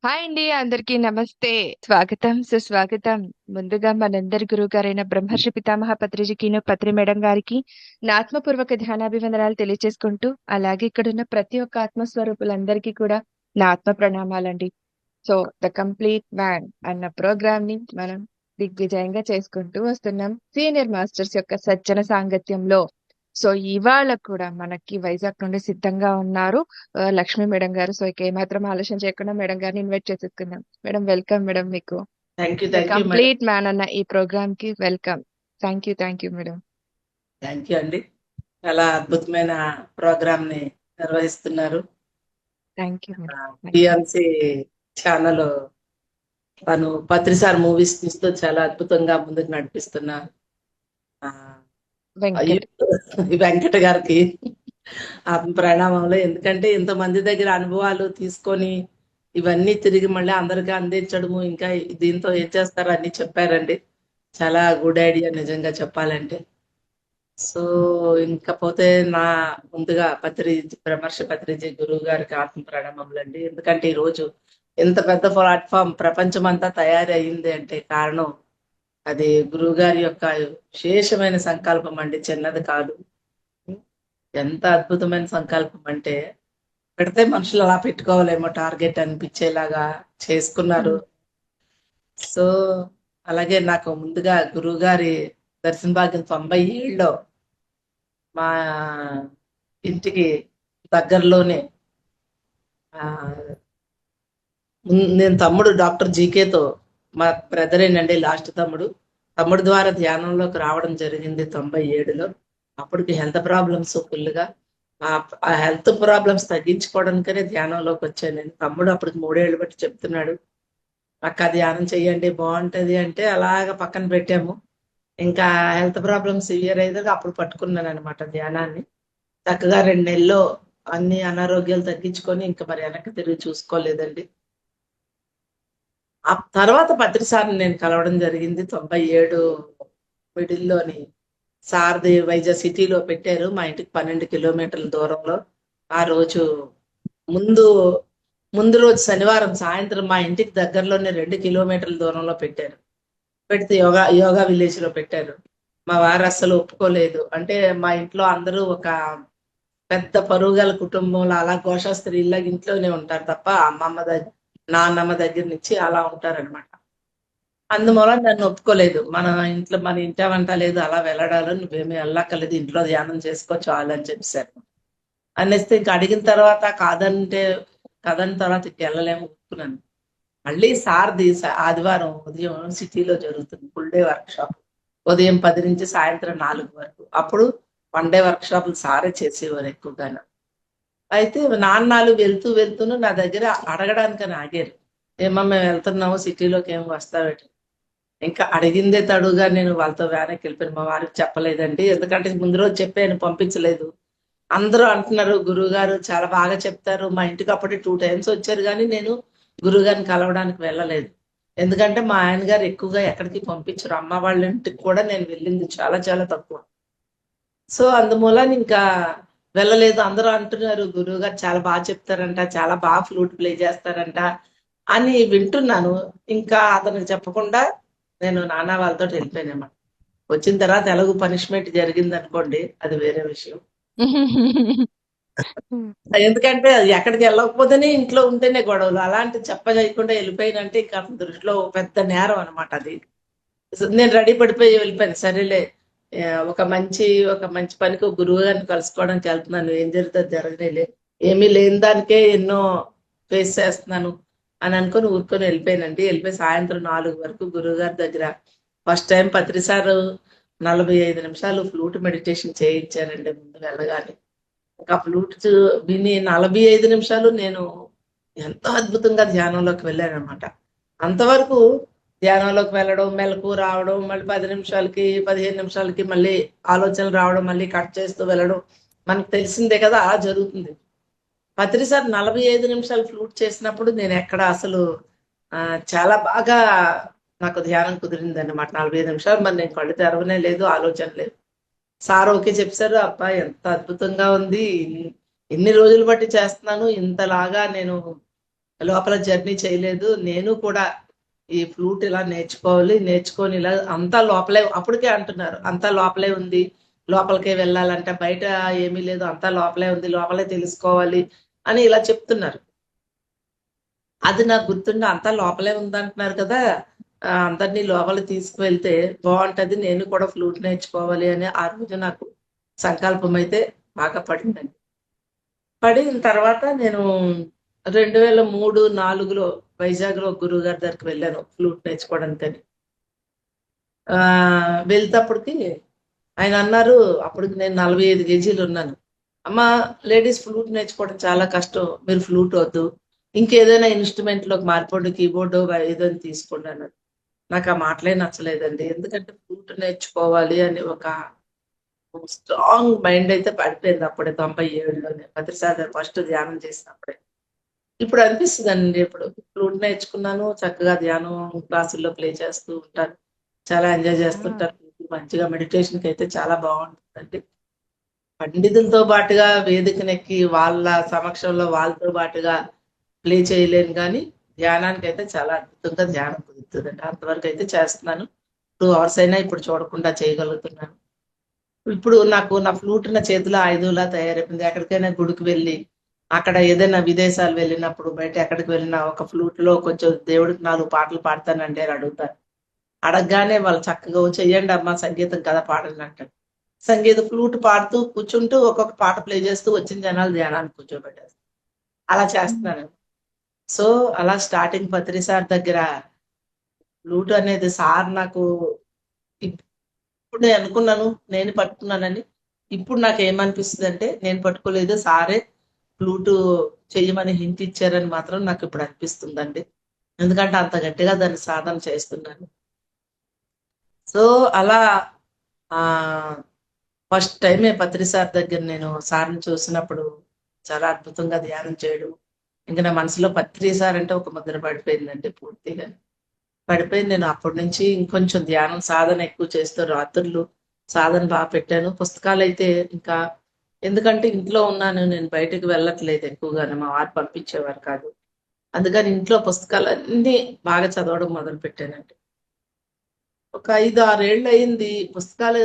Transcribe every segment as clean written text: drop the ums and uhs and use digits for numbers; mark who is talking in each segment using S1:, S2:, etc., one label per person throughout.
S1: Hi అండి. అందరికీ నమస్తే. స్వాగతం, సుస్వాగతం. ముందుగా మనందరి గురువుగారైన బ్రహ్మర్షి పితామహ పత్రిజికిను, పత్రి మేడం గారికి నా ఆత్మపూర్వక ధ్యానాభివందనాలు తెలియజేసుకుంటూ, అలాగే ఇక్కడున్న ప్రతి ఒక్క ఆత్మస్వరూపులందరికీ కూడా నా ఆత్మ ప్రణామాలండి. సో, ద కంప్లీట్ మ్యాన్ అన్న ప్రోగ్రామ్ ని మనం దిగ్విజయంగా చేసుకుంటూ వస్తున్నాం. సీనియర్ మాస్టర్స్ యొక్క సజ్జన సాంగత్యంలో. సో, ఇవాళ కూడా మనకి వైజాగ్ నుండి సిద్ధంగా ఉన్నారు లక్ష్మీ మేడం గారు. సో, ఇక ఏమాత్రం ఆలస్యం చేయకుండా మేడం గారిని ఇన్వైట్ చేసేసుకుందాం. మేడం వెల్కమ్ మేడం మీకు. The
S2: thank you madam.
S1: Complete man అన్న ఈ ప్రోగ్రామ్ కి welcome. Thank you madam.
S2: Thank you అండి. చాలా అద్భుతమైన ప్రోగ్రామ్ ని నిర్వహిస్తున్నారు.
S1: Thank you madam.
S2: PMC channel తను పత్రిసార్ మూవీస్ తీస్తూ చాలా అద్భుతంగా ముందుకు నడిపిస్తున్నారు. ఆ,
S1: వెంకట్.
S2: ఈ వెంకట గారికి ప్రణామంలో, ఎందుకంటే ఇంతమంది దగ్గర అనుభవాలు తీసుకొని ఇవన్నీ తిరిగి మళ్ళీ అందరికీ అందించడము, ఇంకా దీంతో ఏం చేస్తారో అన్ని చెప్పారండి. చాలా గుడ్ ఐడియా నిజంగా చెప్పాలంటే. సో ఇంకపోతే నా ముందుగా బ్రహ్మర్షి పత్రిజీ గురువు గారికి ఆత్మ ప్రణామములండి. ఎందుకంటే ఈ రోజు ఇంత పెద్ద ప్లాట్ఫామ్ ప్రపంచం అంతా తయారీ అయింది అంటే కారణం అది గురువు గారి యొక్క విశేషమైన సంకల్పం అండి, చిన్నది కాదు. ఎంత అద్భుతమైన సంకల్పం అంటే పెడితే మనుషులు అలా పెట్టుకోవాలేమో టార్గెట్ అనిపించేలాగా చేసుకున్నారు. సో అలాగే నాకు ముందుగా గురువు గారి దర్శన భాగ్యం 97లో మా ఇంటికి దగ్గరలోనే ఆ, నేను తమ్ముడు డాక్టర్ జీకేతో, మా బ్రదరేనండి లాస్ట్ తమ్ముడు. తమ్ముడు ద్వారా ధ్యానంలోకి రావడం జరిగింది 97లో. అప్పటికి హెల్త్ ప్రాబ్లమ్స్ ఫుల్గా. ఆ హెల్త్ ప్రాబ్లమ్స్ తగ్గించుకోవడానికనే ధ్యానంలోకి వచ్చాను నేను. తమ్ముడు అప్పటికి 3 ఏళ్ళు బట్టి చెప్తున్నాడు, అక్క ధ్యానం చెయ్యండి బాగుంటది అంటే అలాగ పక్కన పెట్టాము. ఇంకా హెల్త్ ప్రాబ్లమ్స్ సివియర్ అయితే అప్పుడు పట్టుకున్నాను అనమాట ధ్యానాన్ని. చక్కగా 2 నెలల్లో అన్ని అనారోగ్యాలు తగ్గించుకొని ఇంకా మరి వెనక్కి తిరిగి చూసుకోలేదండి. ఆ తర్వాత పత్రిసార్ని నేను కలవడం జరిగింది 97 మిడిల్లోని. సార్ది వైజాగ్ సిటీలో పెట్టారు, మా ఇంటికి 12 కిలోమీటర్ల దూరంలో. ఆ రోజు ముందు ముందు రోజు శనివారం సాయంత్రం మా ఇంటికి దగ్గరలోనే 2 కిలోమీటర్ల దూరంలో పెట్టారు. పెడితే యోగా యోగా విలేజ్ లో పెట్టారు. మా వారు అస్సలు ఒప్పుకోలేదు. అంటే మా ఇంట్లో అందరూ ఒక పెద్ద పరుగల కుటుంబంలో అలా ఘోష స్త్రీలాగా ఇంట్లోనే ఉంటారు తప్ప అమ్మమ్మ దగ్గర నాన్నమ్మ దగ్గర నుంచి అలా ఉంటారనమాట. అందువల్ల నన్ను ఒప్పుకోలేదు. మన ఇంటా వంట లేదు, అలా వెళ్ళడాలు నువ్వేమీ వెళ్ళక్కర్లేదు, ఇంట్లో ధ్యానం చేసుకో చాలు అని చెప్పేశారు. అనేస్తే ఇంక అడిగిన తర్వాత కాదని తర్వాత ఇంక వెళ్ళలేము ఒప్పుకున్నాను. మళ్ళీ సార్ది ఆదివారం ఉదయం సిటీలో జరుగుతుంది ఫుల్ డే వర్క్ షాప్. ఉదయం 10 నుంచి సాయంత్రం 4 వరకు. అప్పుడు 1 డే వర్క్ షాపులు సారే చేసేవారు ఎక్కువగాను. అయితే నాన్నాళ్ళు వెళ్తూ వెళ్తూను నా దగ్గర అడగడానికని ఆగారు. ఏమో మేము వెళ్తున్నాము సిటీలోకి, ఏం వస్తావేటి. ఇంకా అడిగిందే తడుగా నేను వాళ్ళతో వ్యానకి వెళ్ళిపోయాను. మా వారికి చెప్పలేదండి, ఎందుకంటే ముందు రోజు చెప్పాను పంపించలేదు. అందరూ అంటున్నారు గురువు గారు చాలా బాగా చెప్తారు, మా ఇంటికి అప్పుడే 2 టైమ్స్ వచ్చారు కానీ నేను గురువు గారిని కలవడానికి వెళ్ళలేదు. ఎందుకంటే మా ఆయన గారు ఎక్కువగా ఎక్కడికి పంపించరు, అమ్మ వాళ్ళ ఇంటికి కూడా నేను వెళ్ళింది చాలా చాలా తక్కువ. సో అందుమూలన ఇంకా వెళ్ళలేదు. అందరూ అంటున్నారు గురువు గారు చాలా బాగా చెప్తారంట, చాలా బాగా ఫ్లూట్ ప్లే చేస్తారంట అని వింటున్నాను. ఇంకా అతనికి చెప్పకుండా నేను నాన్న వాళ్ళతో వెళ్ళిపోయానమాట. వచ్చిన తర్వాత ఎలాగో పనిష్మెంట్ జరిగింది అనుకోండి, అది వేరే విషయం. ఎందుకంటే అది ఎక్కడికి వెళ్ళకపోతేనే ఇంట్లో ఉంటేనే గొడవలు, అలాంటి చెప్పజేయకుండా వెళ్ళిపోయినంటే ఇంకా అతని దృష్టిలో ఒక పెద్ద నేరం అనమాట అది. నేను రెడీ పడిపోయి వెళ్ళిపోయాను. సరేలే, ఒక మంచి పనికి ఒక గురువు గారిని కలుసుకోవడానికి వెళ్తున్నాను, ఏం జరుగుతుంది జరగనేలే, ఏమీ లేని దానికే ఎన్నో ఫేస్ చేస్తున్నాను అని అనుకుని ఊరుకొని వెళ్ళిపోయానండి. వెళ్ళిపోయి సాయంత్రం 4 వరకు గురువు గారి దగ్గర ఫస్ట్ టైం పత్రిసారు 45 నిమిషాలు ఫ్లూట్ మెడిటేషన్ చేయించారండి ముందు వెళ్ళగానే. ఇంకా ఫ్లూట్ విని 45 నిమిషాలు నేను ఎంతో అద్భుతంగా ధ్యానంలోకి వెళ్ళాను అనమాట. అంతవరకు ధ్యానంలోకి వెళ్ళడం, మెలకు రావడం, మళ్ళీ 10 నిమిషాలకి 15 నిమిషాలకి మళ్ళీ ఆలోచనలు రావడం, మళ్ళీ కట్ చేస్తూ వెళ్ళడం మనకు తెలిసిందే కదా, అలా జరుగుతుంది. పత్రిసారి 45 నిమిషాలు ఫ్లూట్ చేసినప్పుడు నేను ఎక్కడ అసలు ఆ, చాలా బాగా నాకు ధ్యానం కుదిరింది అనమాట. 45 నిమిషాలు మరి నేను కళ్ళు తెరవనే లేదు, ఆలోచన లేదు. సార్ ఓకే చెప్పారు. అబ్బా ఎంత అద్భుతంగా ఉంది, ఇన్ని రోజులు బట్టి చేస్తున్నాను, ఇంతలాగా నేను లోపల జర్నీ చేయలేదు. నేను కూడా ఈ ఫ్లూట్ ఇలా నేర్చుకోవాలి, నేర్చుకొని ఇలా అంతా లోపలే అప్పటికే అంటున్నారు. అంతా లోపలే ఉంది. లోపలికే వెళ్ళాలంట. బయట ఏమీ లేదు. అంతా లోపలే ఉంది. లోపలే తెలుసుకోవాలి అని ఇలా చెప్తున్నారు. అది నాకు గుర్తుండి అంతా లోపలే ఉందంటున్నారు కదా! అందరిని లోపలికి తీసుకువెళ్తే బావుంటది. నేను కూడా ఫ్లూట్ నేర్చుకోవాలి అని ఆ రోజు నాకు సంకల్పం అయితే బాగా పడిందండి. పడిన తర్వాత నేను 2003, 4లో వైజాగ్‌లో గురువుగారి దగ్గరికి వెళ్ళాను ఫ్లూట్ నేర్చుకోవడానికని. వెళ్తప్పటికి ఆయనన్నారు అప్పటికి నేను 45 కేజీలున్నాను. "అమ్మా లేడీస్ ఫ్లూట్ నేర్చుకోవడం చాలా కష్టం. మీరు ఫ్లూట్ వద్దు. ఇంకేదైనా ఇన్‌స్ట్రుమెంట్‌లోకి మారిపోండి. కీబోర్డో ఏదైనా తీసుకోండి" అన్నారు. నాకు ఆ మాటలే నచ్చలేదండి. ఎందుకంటే ఫ్లూట్ నేర్చుకోవాలి అని ఒక స్ట్రాంగ్ మైండ్ అయితే పడిపోయింది అప్పుడే 97లోనే. భద్రసాగర్ గారు ఫస్ట్ ధ్యానం చేసినప్పుడే. ఇప్పుడు అనిపిస్తదండి ఇప్పుడు. ఫ్లూట్ నేర్చుకున్నాను. చక్కగా ధ్యానం క్లాసుల్లో ప్లే చేస్తూ ఉంటాను. చాలా ఎంజాయ్
S1: ఆ!
S2: చేస్తుంటాను. మంచిగా మెడిటేషన్‌కైతే చాలా బావుంటుందండి. పండితులతో పాటుగా వేదికనెక్కి వాళ్ళ సమక్షంలో వాళ్ళతో పాటుగా ప్లే చేయలేను గానీ, ధ్యానానికైతే చాలా అద్భుతంగా ధ్యానం కుదురుతదండి. అంతవరకైతే చేస్తున్నాను. 2 అవర్స్ అయినా ఇప్పుడు చూడకుండా చేయగలుగుతున్నాను. ఇప్పుడు నాకు నా ఫ్లూట్ నా చేతిలో ఆయుధంలా తయారైపోయింది. ఎక్కడికైనా గుడికి వెళ్ళి, అక్కడ ఏదైనా విదేశాలు వెళ్ళినప్పుడు, బయట ఎక్కడికి వెళ్ళినా ఒక ఫ్లూట్‌లో కొంచెం దేవుడికి 4 పాటలు పాడతానండి అని అడుగుతారు. అడగగానే వాళ్ళు చక్కగా "ఓ చెయ్యండమ్మా సంగీతం కదా పాడండి" అంటారు. సంగీతం ఫ్లూట్ పాడుతూ కూర్చుంటూ ఒక్కొక్క పాట ప్లే చేస్తూ వచ్చిన జనాలు ధ్యానానికి కూర్చోబెట్టేస్తారు. అలా
S1: హ్మ్.
S2: చేస్తున్నాను. సో, అలా స్టార్టింగ్ పత్రి సార్ దగ్గర ఫ్లూట్ అనేది సార్ నాకు ఇప్పుడు నేను అనుకున్నాను. నేను పట్టుకున్నానని. ఇప్పుడు నాకేమనిపిస్తదంటే, నేను పట్టుకోలేదు. సారే ఫ్లూటు చెయ్యమని హింట్ ఇచ్చారని మాత్రం నాకిప్పుడు అనిపిస్తుందండి. ఎందుకంటే అంత గట్టిగా దాన్ని సాధన చేస్తున్నాను. సో, అలా ఆహ్, ఫస్ట్ టైమే పత్రి సార్ దగ్గర నేను సార్‌ని చూసినప్పుడు చాలా అద్భుతంగా ధ్యానం చేయడం. ఇంక నా మనసులో పత్రి సార్ అంటే ఒక ముద్ర పడిపోయిందండి పూర్తిగా. పడిపోయి నేను అప్పటి నుంచి ఇంకొంచెం ధ్యానం సాధన ఎక్కువ చేస్తూ రాత్రుళ్ళు సాధన పెట్టాను. పుస్తకాలైతే ఇంకా ఎందుకంటే ఇంట్లో ఉన్నాను. నేను బయటకి వెళ్ళట్లేదు ఎక్కువగాను. మా వారు పంపించేవారు కాదు. అందుకని ఇంట్లో పుస్తకాలన్నీ బాగా చదవడం మొదలుపెట్టానండి. ఒక 5, 6 ఏళ్లయింది. పుస్తకాలు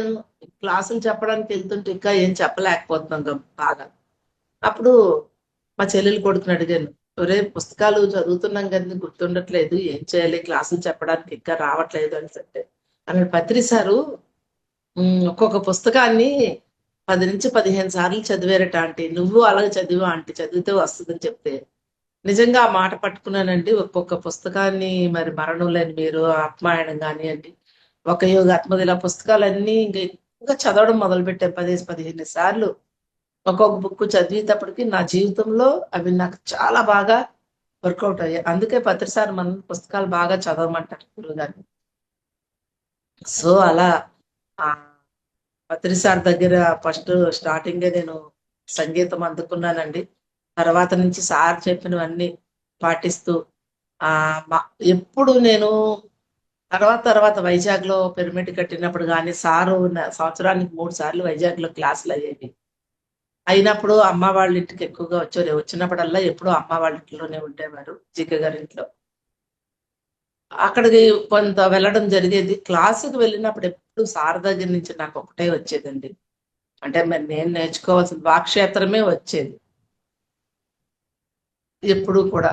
S2: క్లాసులు చెప్పడానికి ఎళ్తుంటే ఇంకా ఏం చెప్పలేకపోతున్నాం బాగా. అప్పుడు మా చెల్లెలు కొడుకుని అడిగాను. "ఒరేయ్! పుస్తకాలు చదువుతున్నాం గానీ గుర్తుండట్లేదు. ఏం చేయాలి? క్లాసులు చెప్పడానికి ఇంకా రావట్లేదు" అనేసంటే, అన్నాడు "పత్రి సారు ఒక్కొక్క పుస్తకాన్ని 10-15 సార్లు చదివారట ఆంటీ. నువ్వు అలాగే చదివు ఆంటీ. చదివితే వస్తదని" చెప్తే, నిజంగా ఆ మాట పట్టుకున్నానండి. ఒక్కొక్క పుస్తకాన్ని మరి 'మరణం లేని మీరు', 'ఆత్మాయణం' గానియండి, 'ఒక యోగ ఆత్మది' ఇలా పుస్తకాలన్నీ ఇంక ఎక్కువగా చదవడం మొదలుపెట్టాను. 15 సార్లు ఒక్కొక్క బుక్ చదివేటప్పటికి నా జీవితంలో అవి నాకు చాలా బాగా వర్కౌట్ అయ్యాయి. అందుకే ప్రతిసారి మనం పుస్తకాలు బాగా చదవమంటారు గురువుగారు. సో, అలా ఆహ్, పత్రి సార్ దగ్గర ఫస్ట్ స్టార్టింగే నేను సంగీతం అందుకున్నానండి. తర్వాత నుంచి సార్ చెప్పినవన్నీ పాటిస్తూ మ ఎప్పుడు నేను తర్వాత వైజాగ్‌లో పిరమిడ్ కట్టినప్పుడు గాని, సారు సంవత్సరానికి 3 సార్లు వైజాగ్‌లో క్లాసులయ్యేవి. అయినప్పుడు అమ్మ వాళ్ళ ఇంటికి ఎక్కువగా వచ్చేవారు. వచ్చినప్పుడల్లా ఎప్పుడూ అమ్మ వాళ్ళ ఇంట్లోనే ఉండేవారు. జిగ్గ గారింట్లో. అక్కడికి కొంత వెళ్ళడం జరిగేది. క్లాస్‌కి వెళ్ళినప్పుడు ఎప్పుడు సార్ దగ్గర నుంచి నాకొకటే వచ్చేదండి. అంటే మరి నేను నేర్చుకోవాల్సిన వాక్క్షేత్రమే వచ్చేది. ఎప్పుడూ కూడా.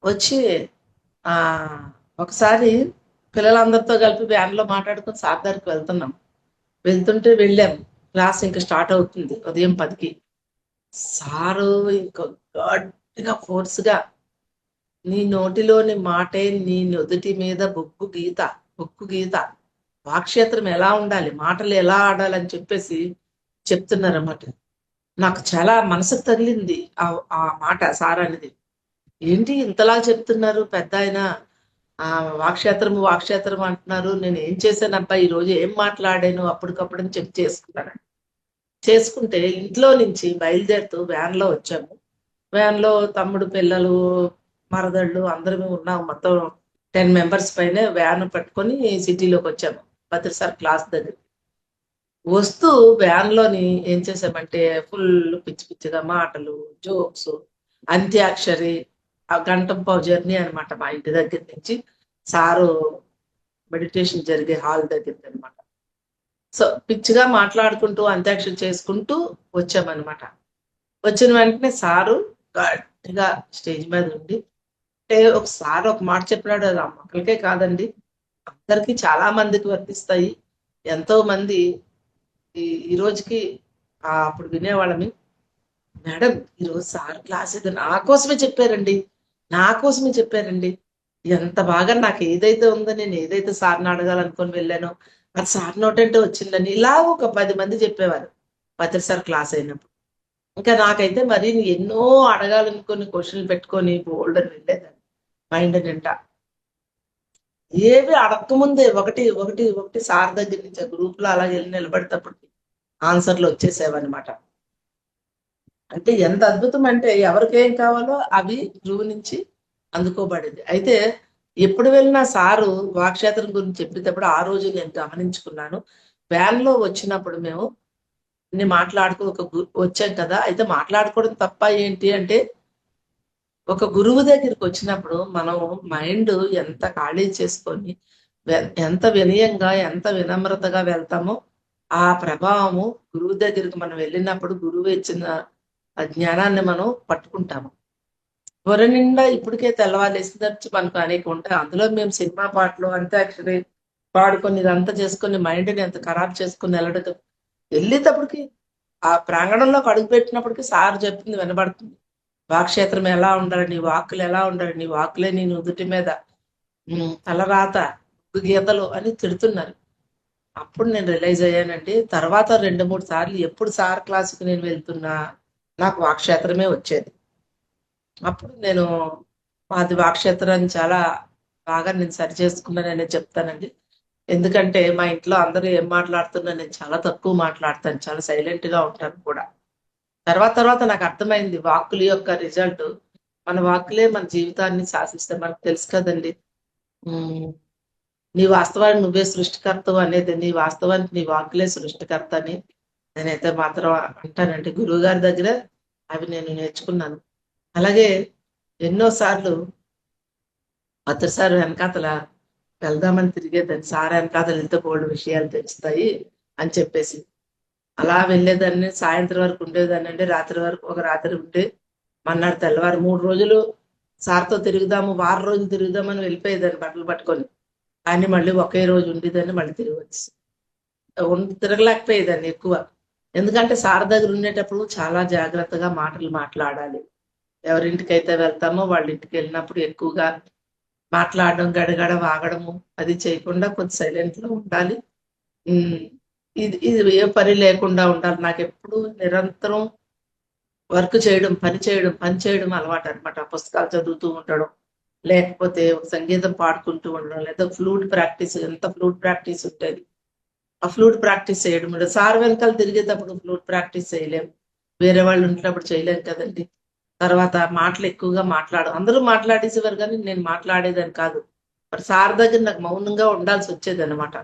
S2: వచ్చి ఆహ్, ఒకసారి పిల్లలందరితో కలిపి వ్యాన్‌లో మాట్లాడుకొని సార్ దగ్గరికి వెళ్తున్నాం. వెళ్తుంటే వెళ్ళాం. క్లాస్ ఇంక స్టార్ట్ అవుతుంది. ఉదయం 10కి. సారు ఇంక గట్టిగా ఫోర్స్‌గా నీ నోటిలోని మాటే నీ నుదుటి మీద బొగ్గు గీత, బొగ్గు గీత. వాక్క్షేత్రం ఎలా ఉండాలి? మాటలు ఎలా ఆడాలని చెప్పేసి చెప్తున్నారన్నమాట. నాకు చాలా మనసుకు తగిలింది. ఆ మాట సారన్నది. ఏంటి ఇంతలా చెప్తున్నారు పెద్దాయన. వాక్క్షేత్రం అంటున్నారు. నేనేం చేశానబ్బా! ఈరోజు ఏం మాట్లాడాను అప్పటికప్పుడని చెక్ చేసుకున్నాను. చేసుకుంటే ఇంట్లో నుంచి బయలుదేరుతూ వ్యాన్‌లో వచ్చాము. వ్యాన్‌లో తమ్ముడు పిల్లలు, మరదళ్ళు అందరము ఉన్నాం. మొత్తం 10 మెంబర్స్ పైనే వ్యాన్ పట్టుకొని సిటీలోకొచ్చాము. భద్ర సార్ క్లాస్ దగ్గరికి. వస్తూ వ్యాన్‌లోని ఏం చేశామంటే ఫుల్ పిచ్చి పిచ్చిగా మాటలు, జోక్సు అంత్యాక్షరి, ఆ గంట పావు జర్నీ అనమాట మా ఇంటి దగ్గర నుంచి సారు మెడిటేషన్ జరిగే హాల్ దగ్గరికి అనమాట. సో పిచ్చిగా మాట్లాడుకుంటూ అంత్యాక్షరి చేసుకుంటూ వచ్చామన్నమాట. వచ్చిన వెంటనే సారు గట్టిగా స్టేజ్ మీద ఉండి, అంటే ఒకసారి ఒక మాట చెప్పినాడు, అది ఆ మొక్కలకే కాదండి, అందరికీ చాలా మందికి వర్తిస్తాయి. ఎంతో మంది ఈ రోజుకి అప్పుడు వినేవాళ్ళమి. మేడం ఈరోజు సార్ క్లాస్ ఏదో నా కోసమే చెప్పారండి, నా కోసమే చెప్పారండి. ఎంత బాగా నాకు ఏదైతే ఉందో, నేను ఏదైతే సార్ని అడగాలనుకొని వెళ్ళానో అది సార్ నోటంటే వచ్చిందని ఇలా ఒక 10 మంది చెప్పేవారు భద్ర సార్ క్లాస్ అయినప్పుడు. ఇంకా నాకైతే మరి ఎన్నో అడగాలనుకొని క్వశ్చన్లు పెట్టుకొని బోల్డ్ అని వెళ్ళేదాన్ని మైండ్ నిండా. ఏవి అడక్కముందే ఒకటి ఒకటి ఒకటి సార్ దగ్గర నుంచి గ్రూప్ లో అలా వెళ్ళి నిలబడేటప్పటికి ఆన్సర్లు వచ్చేసేవన్నమాట. అంటే ఎంత అద్భుతం అంటే ఎవరికేం కావాలో అవి గురువు నుంచి అందుకోబడేది. అయితే ఎప్పుడు వెళ్ళినా సారు వాక్క్షేత్రం గురించి చెప్పేటప్పుడు ఆ రోజు నేను గమనించుకున్నాను. వ్యాన్ లో వచ్చినప్పుడు మేము మాట్లాడుతూ వచ్చాం కదా, అయితే మాట్లాడుకోవడం తప్ప ఏంటి అంటే, ఒక గురువు దగ్గరికి వచ్చినప్పుడు మనం మైండ్ ఎంత ఖాళీ చేసుకొని ఎంత వినయంగా ఎంత వినమ్రతగా వెళ్తామో ఆ ప్రభావము గురువు దగ్గరికి మనం వెళ్ళినప్పుడు గురువు ఇచ్చిన ఆ జ్ఞానాన్ని మనం పట్టుకుంటాము. బుర్ర నిండా ఇప్పటికే తెల్లవారులేసిందచ్చి మనకు అనేక ఉంటాయి. అందులో మేము సినిమా పాటలు అంత్యాక్షరి పాడుకొని ఇదంతా చేసుకొని మైండ్ని ఎంత ఖరాబ్ చేసుకుని వెళ్ళేటప్పటికి ఆ ప్రాంగణంలోకి అడుగు పెట్టినప్పటికీ సార్ చెప్పింది వినబడుతుంది. వాక్క్షేత్రం ఎలా ఉండాలి, నీ వాక్కులు ఎలా ఉండాలి, నీ వాక్కులే నీ నుదుటి మీద తలరాత గీతలు అని తిడుతున్నారు. అప్పుడు నేను రియలైజ్ అయ్యానండి. తర్వాత 2-3 సార్లు ఎప్పుడు సార్ క్లాసుకి నేను వెళ్తున్నా నాకు వాక్క్షేత్రమే వచ్చేది. అప్పుడు నేను మాది వాక్క్షేత్రాన్ని చాలా బాగా నేను సరి చేసుకున్నాననే చెప్తానండి. ఎందుకంటే మా ఇంట్లో అందరూ ఏం మాట్లాడుతున్నా నేను చాలా తక్కువ మాట్లాడతాను, చాలా సైలెంట్ గా ఉంటాను కూడా. తర్వాత తర్వాత నాకు అర్థమైంది వాక్కుల యొక్క రిజల్ట్. మన వాక్కులే మన జీవితాన్ని శాసిస్తాయి. మనకు తెలుసు కదండి, నీ వాస్తవానికి నువ్వే సృష్టికర్తవు అనేది, నీ వాస్తవానికి నీ వాక్కులే సృష్టికర్త అని నేనైతే మాత్రం అంటానండి. గురువు గారి దగ్గర అవి నేను నేర్చుకున్నాను. అలాగే ఎన్నో సార్లు సార్ వెనకాతల వెళ్దామని తిరిగేదాన్ని, సార్ వెనకాతల వెళ్తే బోల్డ్ విషయాలు తెలుస్తాయి అని చెప్పేసి అలా వెళ్ళేదాన్ని. సాయంత్రం వరకు ఉండేదాన్ని అండి, రాత్రి వరకు. ఒక రాత్రి ఉంటే మన్నాడు తెల్లవారు 3 రోజులు సార్తో తిరుగుదాము, వారం రోజులు తిరుగుదామని వెళ్ళిపోయేదాన్ని బట్టలు పట్టుకొని. కానీ మళ్ళీ ఒకే రోజు ఉండేదాన్ని, మళ్ళీ తిరిగి వచ్చి తిరగలేకపోయేదాన్ని ఎక్కువ. ఎందుకంటే సార్ దగ్గర ఉండేటప్పుడు చాలా జాగ్రత్తగా మాటలు మాట్లాడాలి. ఎవరింటికైతే వెళ్తామో వాళ్ళ ఇంటికి వెళ్ళినప్పుడు ఎక్కువగా మాట్లాడడం, గడగడ వాగడము అది చేయకుండా కొంచెం సైలెంట్ లో ఉండాలి. ఇది ఇది ఏ పని లేకుండా ఉండాలి. నాకు ఎప్పుడు నిరంతరం వర్క్ చేయడం, పని చేయడం అలవాటు అనమాట. పుస్తకాలు చదువుతూ ఉండడం, లేకపోతే సంగీతం పాడుకుంటూ ఉండడం, లేదా ఫ్లూట్ ప్రాక్టీస్, ఎంత ఫ్లూట్ ప్రాక్టీస్ ఉంటుంది ఆ ఫ్లూట్ ప్రాక్టీస్ చేయడం. సార్ వెనకాల తిరిగేటప్పుడు ఫ్లూట్ ప్రాక్టీస్ చేయలేము, వేరే వాళ్ళు ఉంటున్నప్పుడు చేయలేము కదండి. తర్వాత మాటలు ఎక్కువగా అందరూ మాట్లాడేసేవారు కానీ నేను మాట్లాడేదని కాదు. మరి సార్ దగ్గర నాకు మౌనంగా ఉండాల్సి వచ్చేది అనమాట.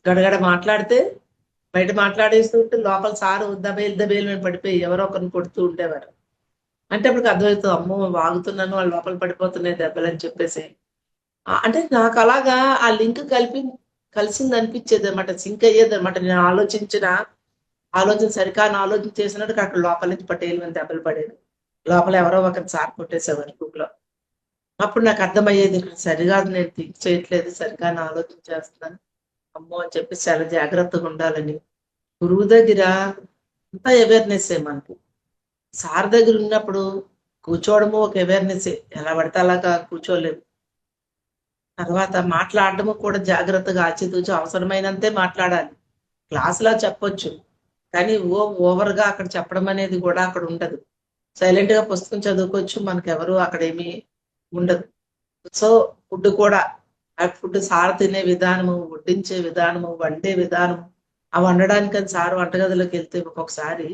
S2: గడగడ మాట్లాడితే బయట మాట్లాడేస్తూ ఉంటే లోపల సారు దబేలు మీద పడిపోయి ఎవరో ఒకరిని కొడుతూ ఉండేవారు. అంటే అప్పటికి అర్థమవుతుంది, అమ్మో వాగుతున్నాను వాళ్ళు లోపల పడిపోతున్నాయి దెబ్బలు అని చెప్పేసి. అంటే నాకు అలాగా ఆ లింక్ కలిసింది అనిపించేది అనమాట, సింక్ అయ్యేది అనమాట. నేను ఆలోచన సరికాని ఆలోచన చేసినట్టు అక్కడ లోపల నుంచి పటేలు మీద దెబ్బలు పడేది. లోపల ఎవరో ఒకరి సార్ కొట్టేసేవారు బుక్ లో. అప్పుడు నాకు అర్థమయ్యేది, ఇక్కడ సరిగా నేను థింక్ చేయట్లేదు, సరిగా ఆలోచన చేస్తున్నాను అమ్మో అని చెప్పి చాలా జాగ్రత్తగా ఉండాలని. గురువు దగ్గర అంతా అవేర్నెస్ మనకి. సార్ దగ్గర ఉన్నప్పుడు కూర్చోవడము ఒక అవేర్నెస్, ఎలా పడితే అలాగా కూర్చోలేము. తర్వాత మాట్లాడడము కూడా జాగ్రత్తగా ఆచితూచి అవసరమైనంతే మాట్లాడాలి. క్లాసులా చెప్పొచ్చు కానీ ఓవర్గా అక్కడ చెప్పడం అనేది కూడా అక్కడ ఉండదు. సైలెంట్ గా పుస్తకం చదువుకోవచ్చు, మనకు ఎవరు అక్కడ ఏమీ ఉండదు. సో ఫుడ్ కూడా, ఆ ఫుడ్ సార్ తినే విధానము, వడ్డించే విధానము, వండే విధానము, ఆ వండడానికి అని సార్ వంటగదిలోకి వెళ్తే ఒక్కొక్కసారి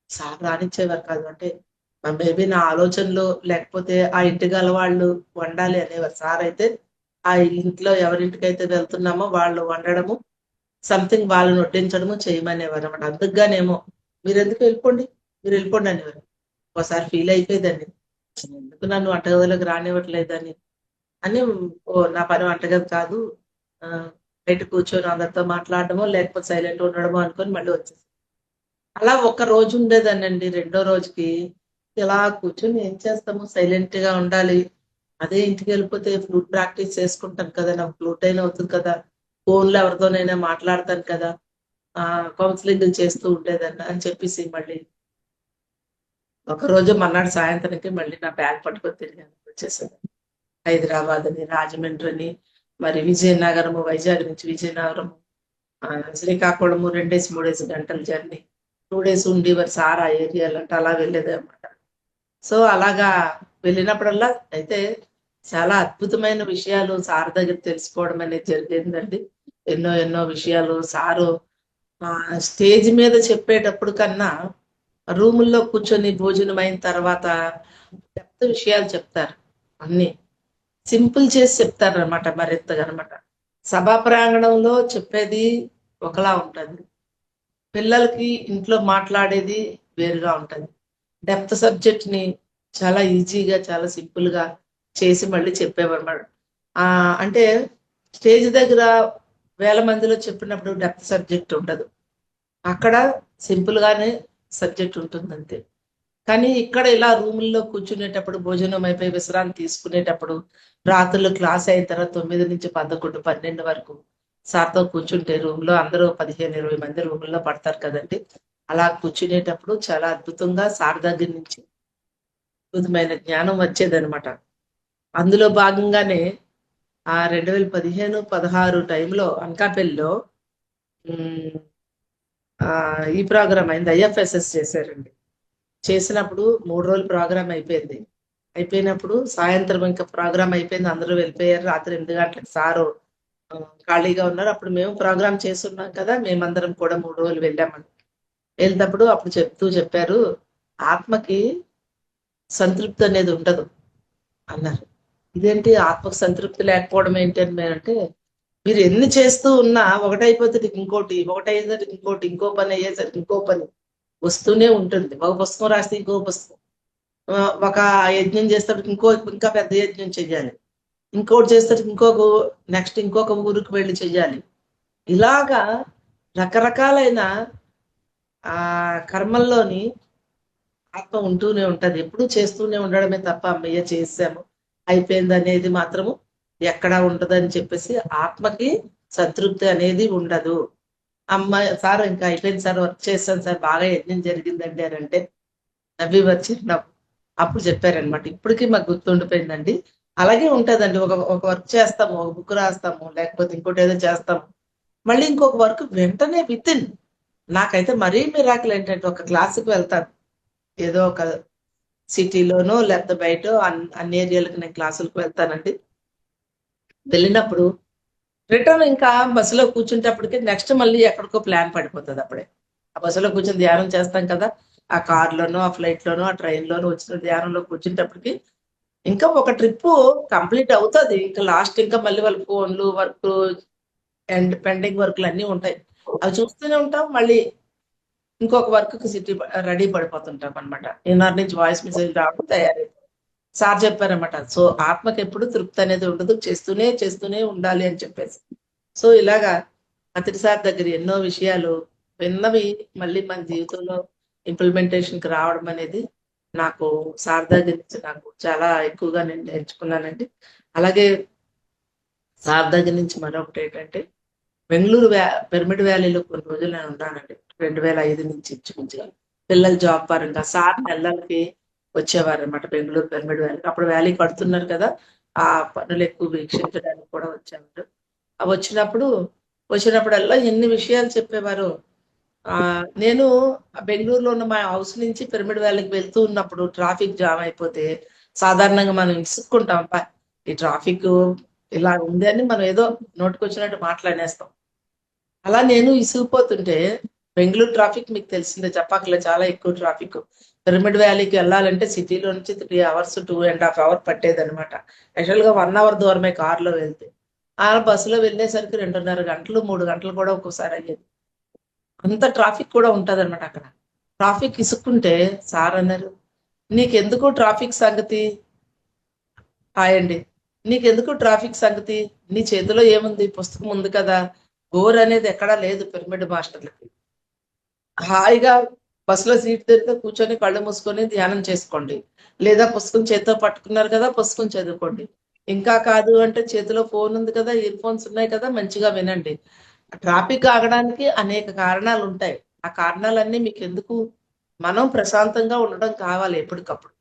S2: సార్ రానిచ్చేవారు కాదు. అంటే మేబీ నా ఆలోచనలు లేకపోతే ఆ ఇంటి గల వాళ్ళు వండాలి అనేవారు. సార్ అయితే ఆ ఇంట్లో ఎవరింటికైతే వెళ్తున్నామో వాళ్ళు వండడము, సంథింగ్ వాళ్ళని వడ్డించడము చేయమనేవారు అనమాట. అందుకుగానేమో మీరు ఎందుకు వెళ్ళిపోండి, మీరు వెళ్ళిపోండి అనేవారు. ఒకసారి ఫీల్ అయిపోయేదండి. ఎందుకు నన్ను వంటగదిలోకి రానివ్వట్లేదని అని ఓ నా పని వంటగది కాదు. ఆ, బయట కూర్చొని అందరితో మాట్లాడడమో లేకపోతే సైలెంట్ ఉండడమో అనుకొని మళ్ళీ వచ్చేసి అలా ఒక రోజు ఉండేదానండి. రెండో రోజుకి ఇలా కూర్చొని ఏం చేస్తాము, సైలెంట్ గా ఉండాలి. అదే ఇంటికి వెళ్ళిపోతే ఫ్లూట్ ప్రాక్టీస్ చేసుకుంటాను కదా, నాకు ఫ్లూట్ అయినా అవుతుంది కదా, ఫోన్లో ఎవరితోనైనా మాట్లాడతాను కదా, కౌన్సిలింగ్ చేస్తూ ఉండేదాన్ని అని చెప్పేసి మళ్ళీ ఒక రోజు మన్నాడు సాయంత్రానికి మళ్ళీ నా బ్యాగ్ పట్టుకొని తిరిగాను వచ్చేసాను. హైదరాబాద్ అని, రాజమండ్రి అని, మరి విజయనగరము, వైజాగ్ నుంచి విజయనగరం, శ్రీకాకుళము 2-3 గంటల జర్నీ. 2 డేస్ ఉండి మరి సార్ ఆ ఏరియాలో అంటే అలా వెళ్ళేది అనమాట. సో అలాగా వెళ్ళినప్పుడల్లా అయితే చాలా అద్భుతమైన విషయాలు సార్ దగ్గర తెలుసుకోవడం అనేది జరిగిందండి. ఎన్నో ఎన్నో విషయాలు సారు స్టేజ్ మీద చెప్పేటప్పుడు కన్నా రూముల్లో కూర్చొని భోజనం అయిన తర్వాత డెప్త్ విషయాలు చెప్తారు. అన్ని సింపుల్ చేసి చెప్తారు అనమాట, మరింతగా అనమాట. సభా ప్రాంగణంలో చెప్పేది ఒకలా ఉంటుంది, పిల్లలకి ఇంట్లో మాట్లాడేది వేరుగా ఉంటుంది. డెప్త్ సబ్జెక్ట్ ని చాలా ఈజీగా చాలా సింపుల్ గా చేసి మళ్ళీ చెప్పేవారు. అంటే స్టేజ్ దగ్గర వేల మందిలో చెప్పినప్పుడు డెప్త్ సబ్జెక్ట్ ఉండదు, అక్కడ సింపుల్ గానే సబ్జెక్ట్ ఉంటుంది అంతే. కానీ ఇక్కడ ఇలా రూముల్లో కూర్చునేటప్పుడు భోజనం అయిపోయి విశ్రాంతి తీసుకునేటప్పుడు రాత్రులు క్లాస్ అయిన తర్వాత 9 నుంచి 11, 12 వరకు సార్తో కూర్చుంటే రూమ్ లో అందరూ 15-20 మంది రూముల్లో పడతారు కదండి. అలా కూర్చునేటప్పుడు చాలా అద్భుతంగా సార్ దగ్గర నుంచి అద్భుతమైన జ్ఞానం వచ్చేదనమాట. అందులో భాగంగానే 2015-16 టైంలో అనకాపల్లిలో ఉమ్, ఈ ప్రోగ్రామ్ అయింది, ఐఎఫ్ఎస్ఎస్ చేశారండి. చేసినప్పుడు 3 రోజులు ప్రోగ్రామ్ అయిపోయింది. అయిపోయినప్పుడు సాయంత్రం ఇంకా ప్రోగ్రామ్ అయిపోయింది, అందరూ వెళ్ళిపోయారు. రాత్రి 8 గంటలకు సారు ఆ, ఖాళీగా ఉన్నారు. అప్పుడు మేము ప్రోగ్రామ్ చేస్తున్నాం కదా, మేమందరం కూడా 3 రోజులు వెళ్ళామని. వెళ్ళినప్పుడు అప్పుడు చెప్తూ చెప్పారు, ఆత్మకి సంతృప్తి అనేది ఉండదు అన్నారు. ఇదేంటి ఆత్మకు సంతృప్తి లేకపోవడం ఏంటి అని అంటే, మీరు ఎన్ని చేస్తూ ఉన్నా ఒకటైపోతుంది ఇంకోటి, ఒకటి అయ్యేసరికి ఇంకోటి, ఇంకో పని అయ్యేసరికి ఇంకో పని వస్తూనే ఉంటుంది. ఒక పుస్తకం రాస్తే ఇంకో పుస్తకం, ఒక యజ్ఞం చేసేటప్పుడు ఇంకా పెద్ద యజ్ఞం చెయ్యాలి, ఇంకోటి చేసేటప్పుడు నెక్స్ట్ ఇంకొక ఊరికి వెళ్ళి చెయ్యాలి. ఇలాగా రకరకాలైన ఆ కర్మల్లోని ఆత్మ ఉంటూనే ఉంటది. ఎప్పుడూ చేస్తూనే ఉండడమే తప్ప అమ్మయ్య చేసాము అయిపోయింది అనేది మాత్రము ఎక్కడా ఉండదని చెప్పేసి ఆత్మకి సంతృప్తి అనేది ఉండదు. అమ్మాయి సార్ ఇంకా అయిపోయింది సార్, వర్క్ చేస్తాను సార్, బాగా యజ్ఞం జరిగిందండి అని అంటే నవ్వి వచ్చినప్పుడు అప్పుడు చెప్పారనమాట. ఇప్పటికీ మాకు గుర్తుండిపోయిందండి. అలాగే ఉంటదండి, ఒక ఒక వర్క్ చేస్తాము, ఒక బుక్ రాస్తాము, లేకపోతే ఇంకోటి ఏదో చేస్తాము, మళ్ళీ ఇంకొక వర్క్ వెంటనే విత్ ఇన్. నాకైతే మరీ మిరాకిల్ ఏంటంటే ఒక క్లాసుకి వెళ్తాను, ఏదో ఒక సిటీలోనో లేకపోతే బయట అన్ని ఏరియాలకు నేను క్లాసులకు వెళ్తానండి. వెళ్ళినప్పుడు రిటర్న్ ఇంకా బస్సులో కూర్చుంటప్పటికి నెక్స్ట్ మళ్ళీ ఎక్కడికో ప్లాన్ పడిపోతుంది అప్పుడే. ఆ బస్సులో కూర్చొని ధ్యానం చేస్తాం కదా, ఆ కార్లోనో ఆ ఫ్లైట్ లోనో ఆ ట్రైన్ లోనో వచ్చిన ధ్యానంలో కూర్చుంటప్పటికి ఇంకా ఒక ట్రిప్ కంప్లీట్ అవుతుంది. ఇంకా లాస్ట్ ఇంకా మళ్ళీ వాళ్ళ ఫోన్లు వర్క్ అండ్ పెండింగ్ వర్క్లు అన్నీ ఉంటాయి, అవి చూస్తూనే ఉంటాం. మళ్ళీ ఇంకొక వర్క్ కి సిటీ రెడీ పడిపోతుంటాం అనమాట. ఇన్నర్ నుంచి వాయిస్ మెసేజ్ రావడం తయారీ. సార్ చెప్పారనమాట, సో ఆత్మకి ఎప్పుడు తృప్తి అనేది ఉండదు, చేస్తూనే చేస్తూనే ఉండాలి అని చెప్పేసి. సో ఇలాగా అతడి సార్ దగ్గర ఎన్నో విషయాలు విన్నవి మళ్ళీ మన జీవితంలో ఇంప్లిమెంటేషన్ కి రావడం అనేది నాకు సార్ దగ్గర నుంచి నాకు చాలా ఎక్కువగా నేను నేర్చుకున్నానండి. అలాగే సార్ దగ్గర నుంచి మరొకటి ఏంటంటే, బెంగళూరు పిరమిడ్ వ్యాలీలో కొన్ని రోజులు నేను ఉన్నానండి. 2005 నుంచి ఇంచుమించుగా పిల్లల జాబ్ పరంగా సార్ నెలలకి వచ్చేవారు అనమాట బెంగళూరు పిరమిడ్ వ్యాలీ. అప్పుడు వ్యాలీ కడుతున్నారు కదా, ఆ పనులు ఎక్కువ వీక్షించడానికి కూడా వచ్చేవారు. అవి వచ్చినప్పుడల్లా ఎన్ని విషయాలు చెప్పేవారు. ఆ నేను బెంగళూరులో ఉన్న మా హౌస్ నుంచి పిరమిడ్ వ్యాలీకి వెళ్తూ ఉన్నప్పుడు ట్రాఫిక్ జామ్ అయిపోతే సాధారణంగా మనం ఇసుక్కుంటాం, "అబ్బా, ఈ ట్రాఫిక్ ఇలా ఉంది" అని మనం ఏదో నోటికొచ్చినట్టు మాట్లాడేస్తాం. అలా నేను ఇసిగిపోతుంటే, బెంగళూరు ట్రాఫిక్ మీకు తెలిసిందే, చెప్పక్కర్లేదు, చాలా ఎక్కువ ట్రాఫిక్. పిరమిడ్ వ్యాలీకి వెళ్ళాలంటే సిటీలో నుంచి 3 అవర్స్ 2.5 అవర్ పట్టేదనమాట. యాక్చువల్గా 1 అవర్ దూరమే కారులో వెళ్తే. ఆ బస్సులో వెళ్ళేసరికి 2.5 గంటలు 3 గంటలు కూడా ఒక్కోసారి అయ్యేది. అంత ట్రాఫిక్ కూడా ఉంటదన్నమాట అక్కడ. ట్రాఫిక్ ఇసుక్కుంటే సార్ అన్నారు, నీకెందుకు ట్రాఫిక్ సంగతి? హాయ్ అండి. నీకెందుకు ట్రాఫిక్ సంగతి? నీ చేతిలో ఏముంది? పుస్తకం ఉంది కదా! బోర్ అనేది ఎక్కడా లేదు పిరమిడ్ మాస్టర్‌లకి. హాయిగా బస్సులో సీట్ దొరికితే కూర్చొని కళ్ళు మూసుకొని ధ్యానం చేసుకోండి. లేదా పుస్తకం చేత్తో పట్టుకున్నారు కదా! పుస్తకం చదువుకోండి. ఇంకా కాదు అంటే చేతిలో ఫోన్ ఉంది కదా! ఇయర్ ఫోన్స్ ఉన్నాయి కదా! మంచిగా వినండి. ట్రాఫిక్ ఆగడానికి అనేక కారణాలుంటాయి. ఆ కారణాలన్నీ మీకెందుకు? మనం ప్రశాంతంగా ఉండడం కావాలి ఎప్పటికప్పుడు.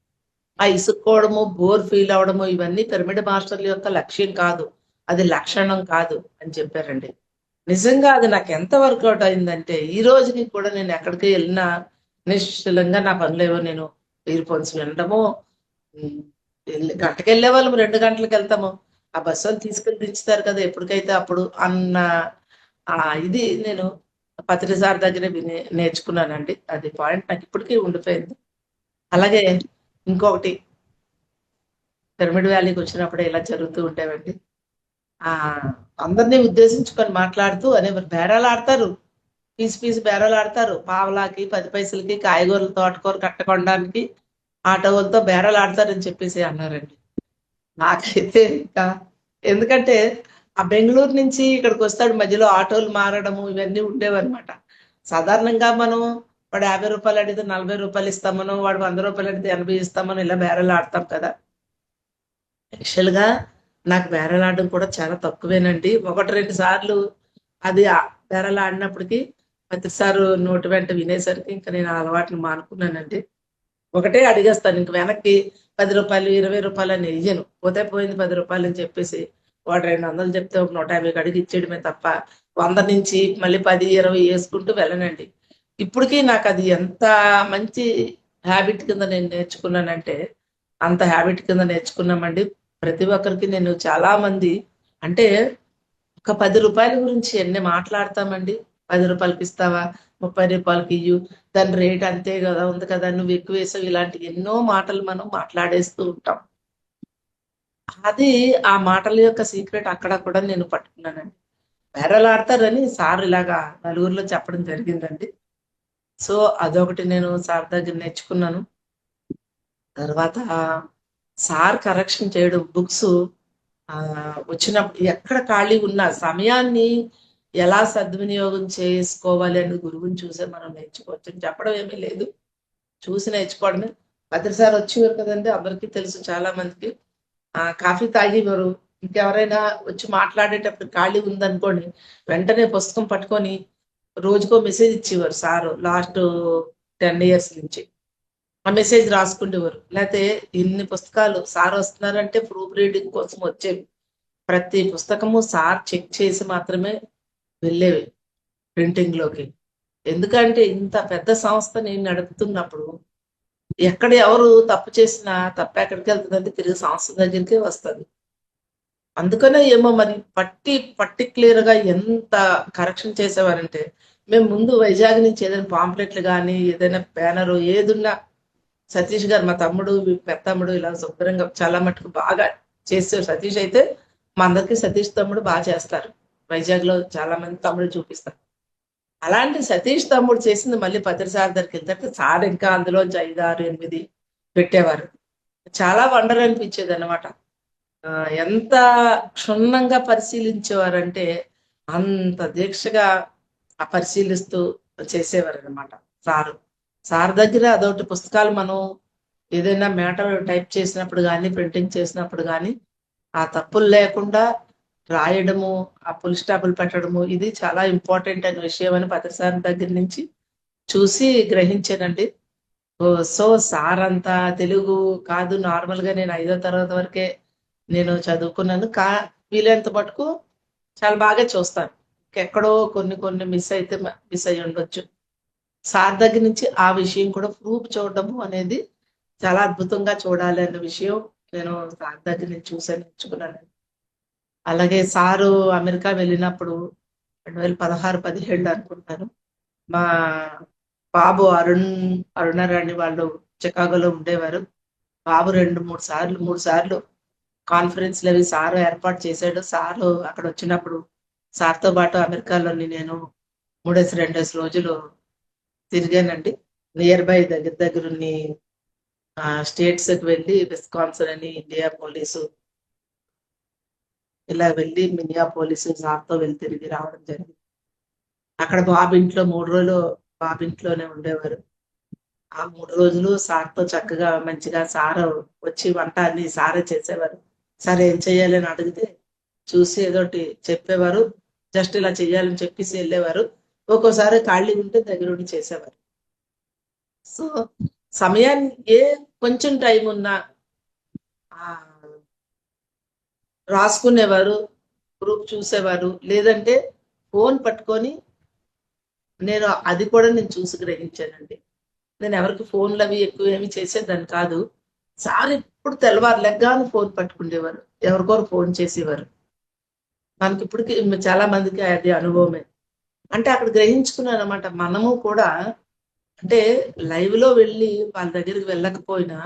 S2: ఆ ఇసుక్కోవడము, బోర్ ఫీల్ అవ్వడము ఇవన్నీ పిరమిడ్ మాస్టర్‌ల యొక్క లక్ష్యం కాదు. అది లక్షణం కాదు అని చెప్పారండి. నిజంగా అది నాకెంత వర్కౌట్ అయిందంటే, ఈ రోజుకి కూడా నేను ఎక్కడికి ఎళ్ళినా నిశ్చలంగా నా పనులేవో నేను ఇయర్ ఫోన్స్ వినడము, హ్మ్. గంటకెళ్ళేవాళ్ళం 2 గంటలకెళ్తాము. ఆ బస్సోళ్ళు తీసుకెళ్ళి దించుతారు కదా! ఎప్పటికైతే అప్పుడు అన్న ఇది నేను పత్రి సార్ దగ్గర నేర్చుకున్నానండి. అది పాయింట్ నాకిప్పటికి ఉండిపోయింది. అలాగే ఇంకొకటి పిరమిడ్ వ్యాలీకొచ్చినప్పుడు ఇలా జరుగుతూ ఉండేవండి. అందరిని ఉద్దేశించుకొని మాట్లాడుతూ అనేవారు. బేరాలాడతారు. పీసు బేరాలాడతారు. పావలాకి, 10 పైసలకి కాయగూరలు, తోటకూర కట్టకొనడానికి ఆటోలతో బేరాలాడతారని చెప్పేసి అన్నారండి. నాకైతే ఇంకా ఎందుకంటే ఆ బెంగుళూరు నుంచి ఇక్కడికొస్తాడు మధ్యలో ఆటోలు మారడము ఇవన్నీ ఉండేవన్నమాట. సాధారణంగా మనం వాడు రూ. 50 అడిగితే రూ. 40 ఇస్తామనో, వాడు రూ. 100 అడిగితే 80 ఇస్తామనో ఇలా బేరాలాడతాం కదా! యాక్చువల్‌గా నాకు బేరాలాడడం కూడా చాలా తక్కువేనండి. 1, 2 సార్లు అది బేరాలాడినప్పటికి ప్రతిసారి నోటి వెంట వినేసరికి ఇంక నేను ఆ అలవాటుని మానుకున్నానండి. ఒకటే అడిగేస్తాను. ఇంక వెనక్కి రూ. 10, రూ. 20 అని ఎయ్యను. పోతే పోయింది రూ. 10 అని చెప్పేసి వాడు 200 చెప్తే ఒక 150కి అడిగి ఇచ్చేయడమే తప్ప 100 నుంచి మళ్ళీ 10, 20 యేసుకుంటూ వెళ్ళనండి. ఇప్పటికి నాకది ఎంత మంచి హాబిట్ కింద నేను నేర్చుకున్నానంటే, అంత హాబిట్ కింద నేర్చుకున్నామండి. ప్రతి ఒక్కరికి నేను చాలా మంది అంటే ఒక రూ. 10 గురించి ఎన్ని మాట్లాడతామండి. రూ. 10కి ఇస్తావా? రూ. 30కి ఇయ్యు. దాని రేట్ అంతే గదా! ఉంది కదా! నువ్వు ఎక్కువేసావు. ఇలాంటి ఎన్నో మాటలు మనం మాట్లాడేస్తూ ఉంటాం. అది ఆ మాటల యొక్క సీక్రెట్ అక్కడ కూడా నేను పట్టుకున్నానండి. బేరాలాడతారని సార్ ఇలాగా నలుగురిలో చెప్పడం జరిగిందండి. సో, అదొకటి నేను సార్ దగ్గర నేర్చుకున్నాను. తర్వాత సార్ కరెక్షన్ చేయడం బుక్సు వచ్చినప్పుడు ఎక్కడ ఖాళీ ఉన్నా సమయాన్ని ఎలా సద్వినియోగం చేసుకోవాలి అని గురువుని చూసే మనం నేర్చుకోవచ్చు. చెప్పడం ఏమీ లేదు. చూసి నేర్చుకోవడమే. భద్ర సార్ వచ్చేవారు కదండీ! అందరికీ తెలుసు చాలా మందికి. కాఫీ తాగేవారు. ఇంకెవరైనా వచ్చి మాట్లాడేటప్పుడు ఖాళీ ఉందనుకోండి, వెంటనే పుస్తకం పట్టుకొని రోజుకో మెసేజ్ ఇచ్చేవారు సారు లాస్ట్ 10 ఇయర్స్ నుంచి. ఆ మెసేజ్ రాసుకుండేవారు. లేతే ఇన్ని పుస్తకాలు సార్ వస్తున్నారంటే ప్రూఫ్ రీడింగ్ కోసం వచ్చేవి. ప్రతి పుస్తకము సార్ చెక్ చేసి మాత్రమే వెళ్ళేవి ప్రింటింగ్‌లోకి. ఎందుకంటే ఇంత పెద్ద సంస్థ నేను నడుపుతున్నప్పుడు ఎక్కడ ఎవరు తప్పు చేసినా తప్పెక్కడికెళ్తదంటే తిరిగి సంస్థ దగ్గరికే వస్తది. అందుకనే ఏమో మరి పర్టిక్యులర్‌గా ఎంత కరెక్షన్ చేసేవారంటే, మేము ముందు వైజాగ్ నుంచి ఏదైనా పాంప్లెట్‌లు గాని, ఏదైనా బ్యానరు ఏదున్నా సతీష్ గారు మా తమ్ముడు, పెద్దమ్ముడు ఇలా శుభ్రంగా చాలా మటుకు బాగా చేసారు. సతీష్ అయితే మా అందరికి సతీష్ తమ్ముడు చేస్తారు. వైజాగ్‌లో చాలా మంది తమ్ముళ్ళు చూపిస్తారు. అలాంటి సతీష్ తమ్ముడు చేసింది మళ్ళీ పత్రి సార్ దగ్గరికెళ్తే సార్ ఇంకా అందులోంచి 5, 6, 8 పెట్టేవారు. చాలా వండర్ అనిపించేదన్నమాట. ఎంత క్షుణ్ణంగా పరిశీలించేవారంటే, అంత దీక్షగా పరిశీలిస్తూ చేసేవారనమాట సారు. సార్ దగ్గర అదొకటి పుస్తకాలు మనం ఏదైనా మ్యాటర్ టైప్ చేసినప్పుడు గానీ, ప్రింటింగ్ చేసినప్పుడు గానీ, ఆ తప్పులు లేకుండా రాయడము, ఆ ఫుల్ స్టాపులు పెట్టడము, ఇది చాలా ఇంపార్టెంట్ అయిన విషయం అని పత్రి సార్ దగ్గర నుంచి చూసి గ్రహించానండి. సో, సారంత తెలుగు కాదు. నార్మల్‌గా నేను 5వ తరగతి వరకే నేను చదువుకున్నాను. వీలైనంత మటుకు చాలా బాగా చూస్తాను. ఎక్కడో కొన్ని కొన్ని మిస్ అయ్యుండొచ్చు. సార్ దగ్గర నుంచి ఆ విషయం కూడా ప్రూఫ్ చూడడము అనేది చాలా అద్భుతంగా చూడాలి అన్న విషయం నేను సార్ దగ్గర నుంచి చూసే నేర్చుకున్నానండి. అలాగే సారు అమెరికా వెళ్ళినప్పుడు 2016, 17 అనుకుంటాను. మా బాబు అరుణారాణి వాళ్ళు చికాగోలో ఉండేవారు. బాబు 2, 3 సార్లు కాన్ఫరెన్స్‌లవి సారు ఏర్పాటు చేశాడు. సారు అక్కడొచ్చినప్పుడు సార్‌తో పాటు అమెరికాలోని నేను 2 రోజులు తిరిగానండి. నియర్ బై దగ్గరున్ని స్టేట్స్ కి వెళ్ళి విస్కాన్సన్ అని, ఇండియా పోలీసు ఇలా వెళ్ళి మినియాపోలిస్ సార్తో వెళ్ళి తిరిగి రావడం జరిగింది. అక్కడ బాబు ఇంట్లో 3 రోజులు బాబు ఇంట్లోనే ఉండేవారు. ఆ 3 రోజులు సార్తో చక్కగా మంచిగా సార్ వచ్చి వంట అన్ని సారే చేసేవారు. సార్ ఏం చెయ్యాలి అని అడిగితే చూసి ఏదోటి చెప్పేవారు. జస్ట్ ఇలా చెయ్యాలని చెప్పేసి వెళ్ళేవారు. ఒక్కోసారి ఖాళీ ఉంటే దగ్గరుండి చేసేవారు. సో సమయాన్ని కొంచెం టైం ఉన్నా ఆ రాసుకునేవారు, గ్రూప్ చూసేవారు. లేదంటే ఫోన్ పట్టుకొని అది కూడా నేను చూసి గ్రహించానండి. నేను ఎవరికి ఫోన్లు అవి ఎక్కువ ఏమి చేసేదాన్ని కాదు. సార్ ఎప్పుడు తెల్లవారు లెగ్గానే ఫోన్ పట్టుకుండేవారు. ఎవరికొరు ఫోన్ చేసేవారు. మనకి ఇప్పటికి చాలా మందికి అది అనుభవమే. అంటే అక్కడ గ్రహించుకున్నాను అనమాట. మనము కూడా అంటే లైవ్ లో వెళ్ళి వాళ్ళ దగ్గరికి వెళ్ళకపోయినా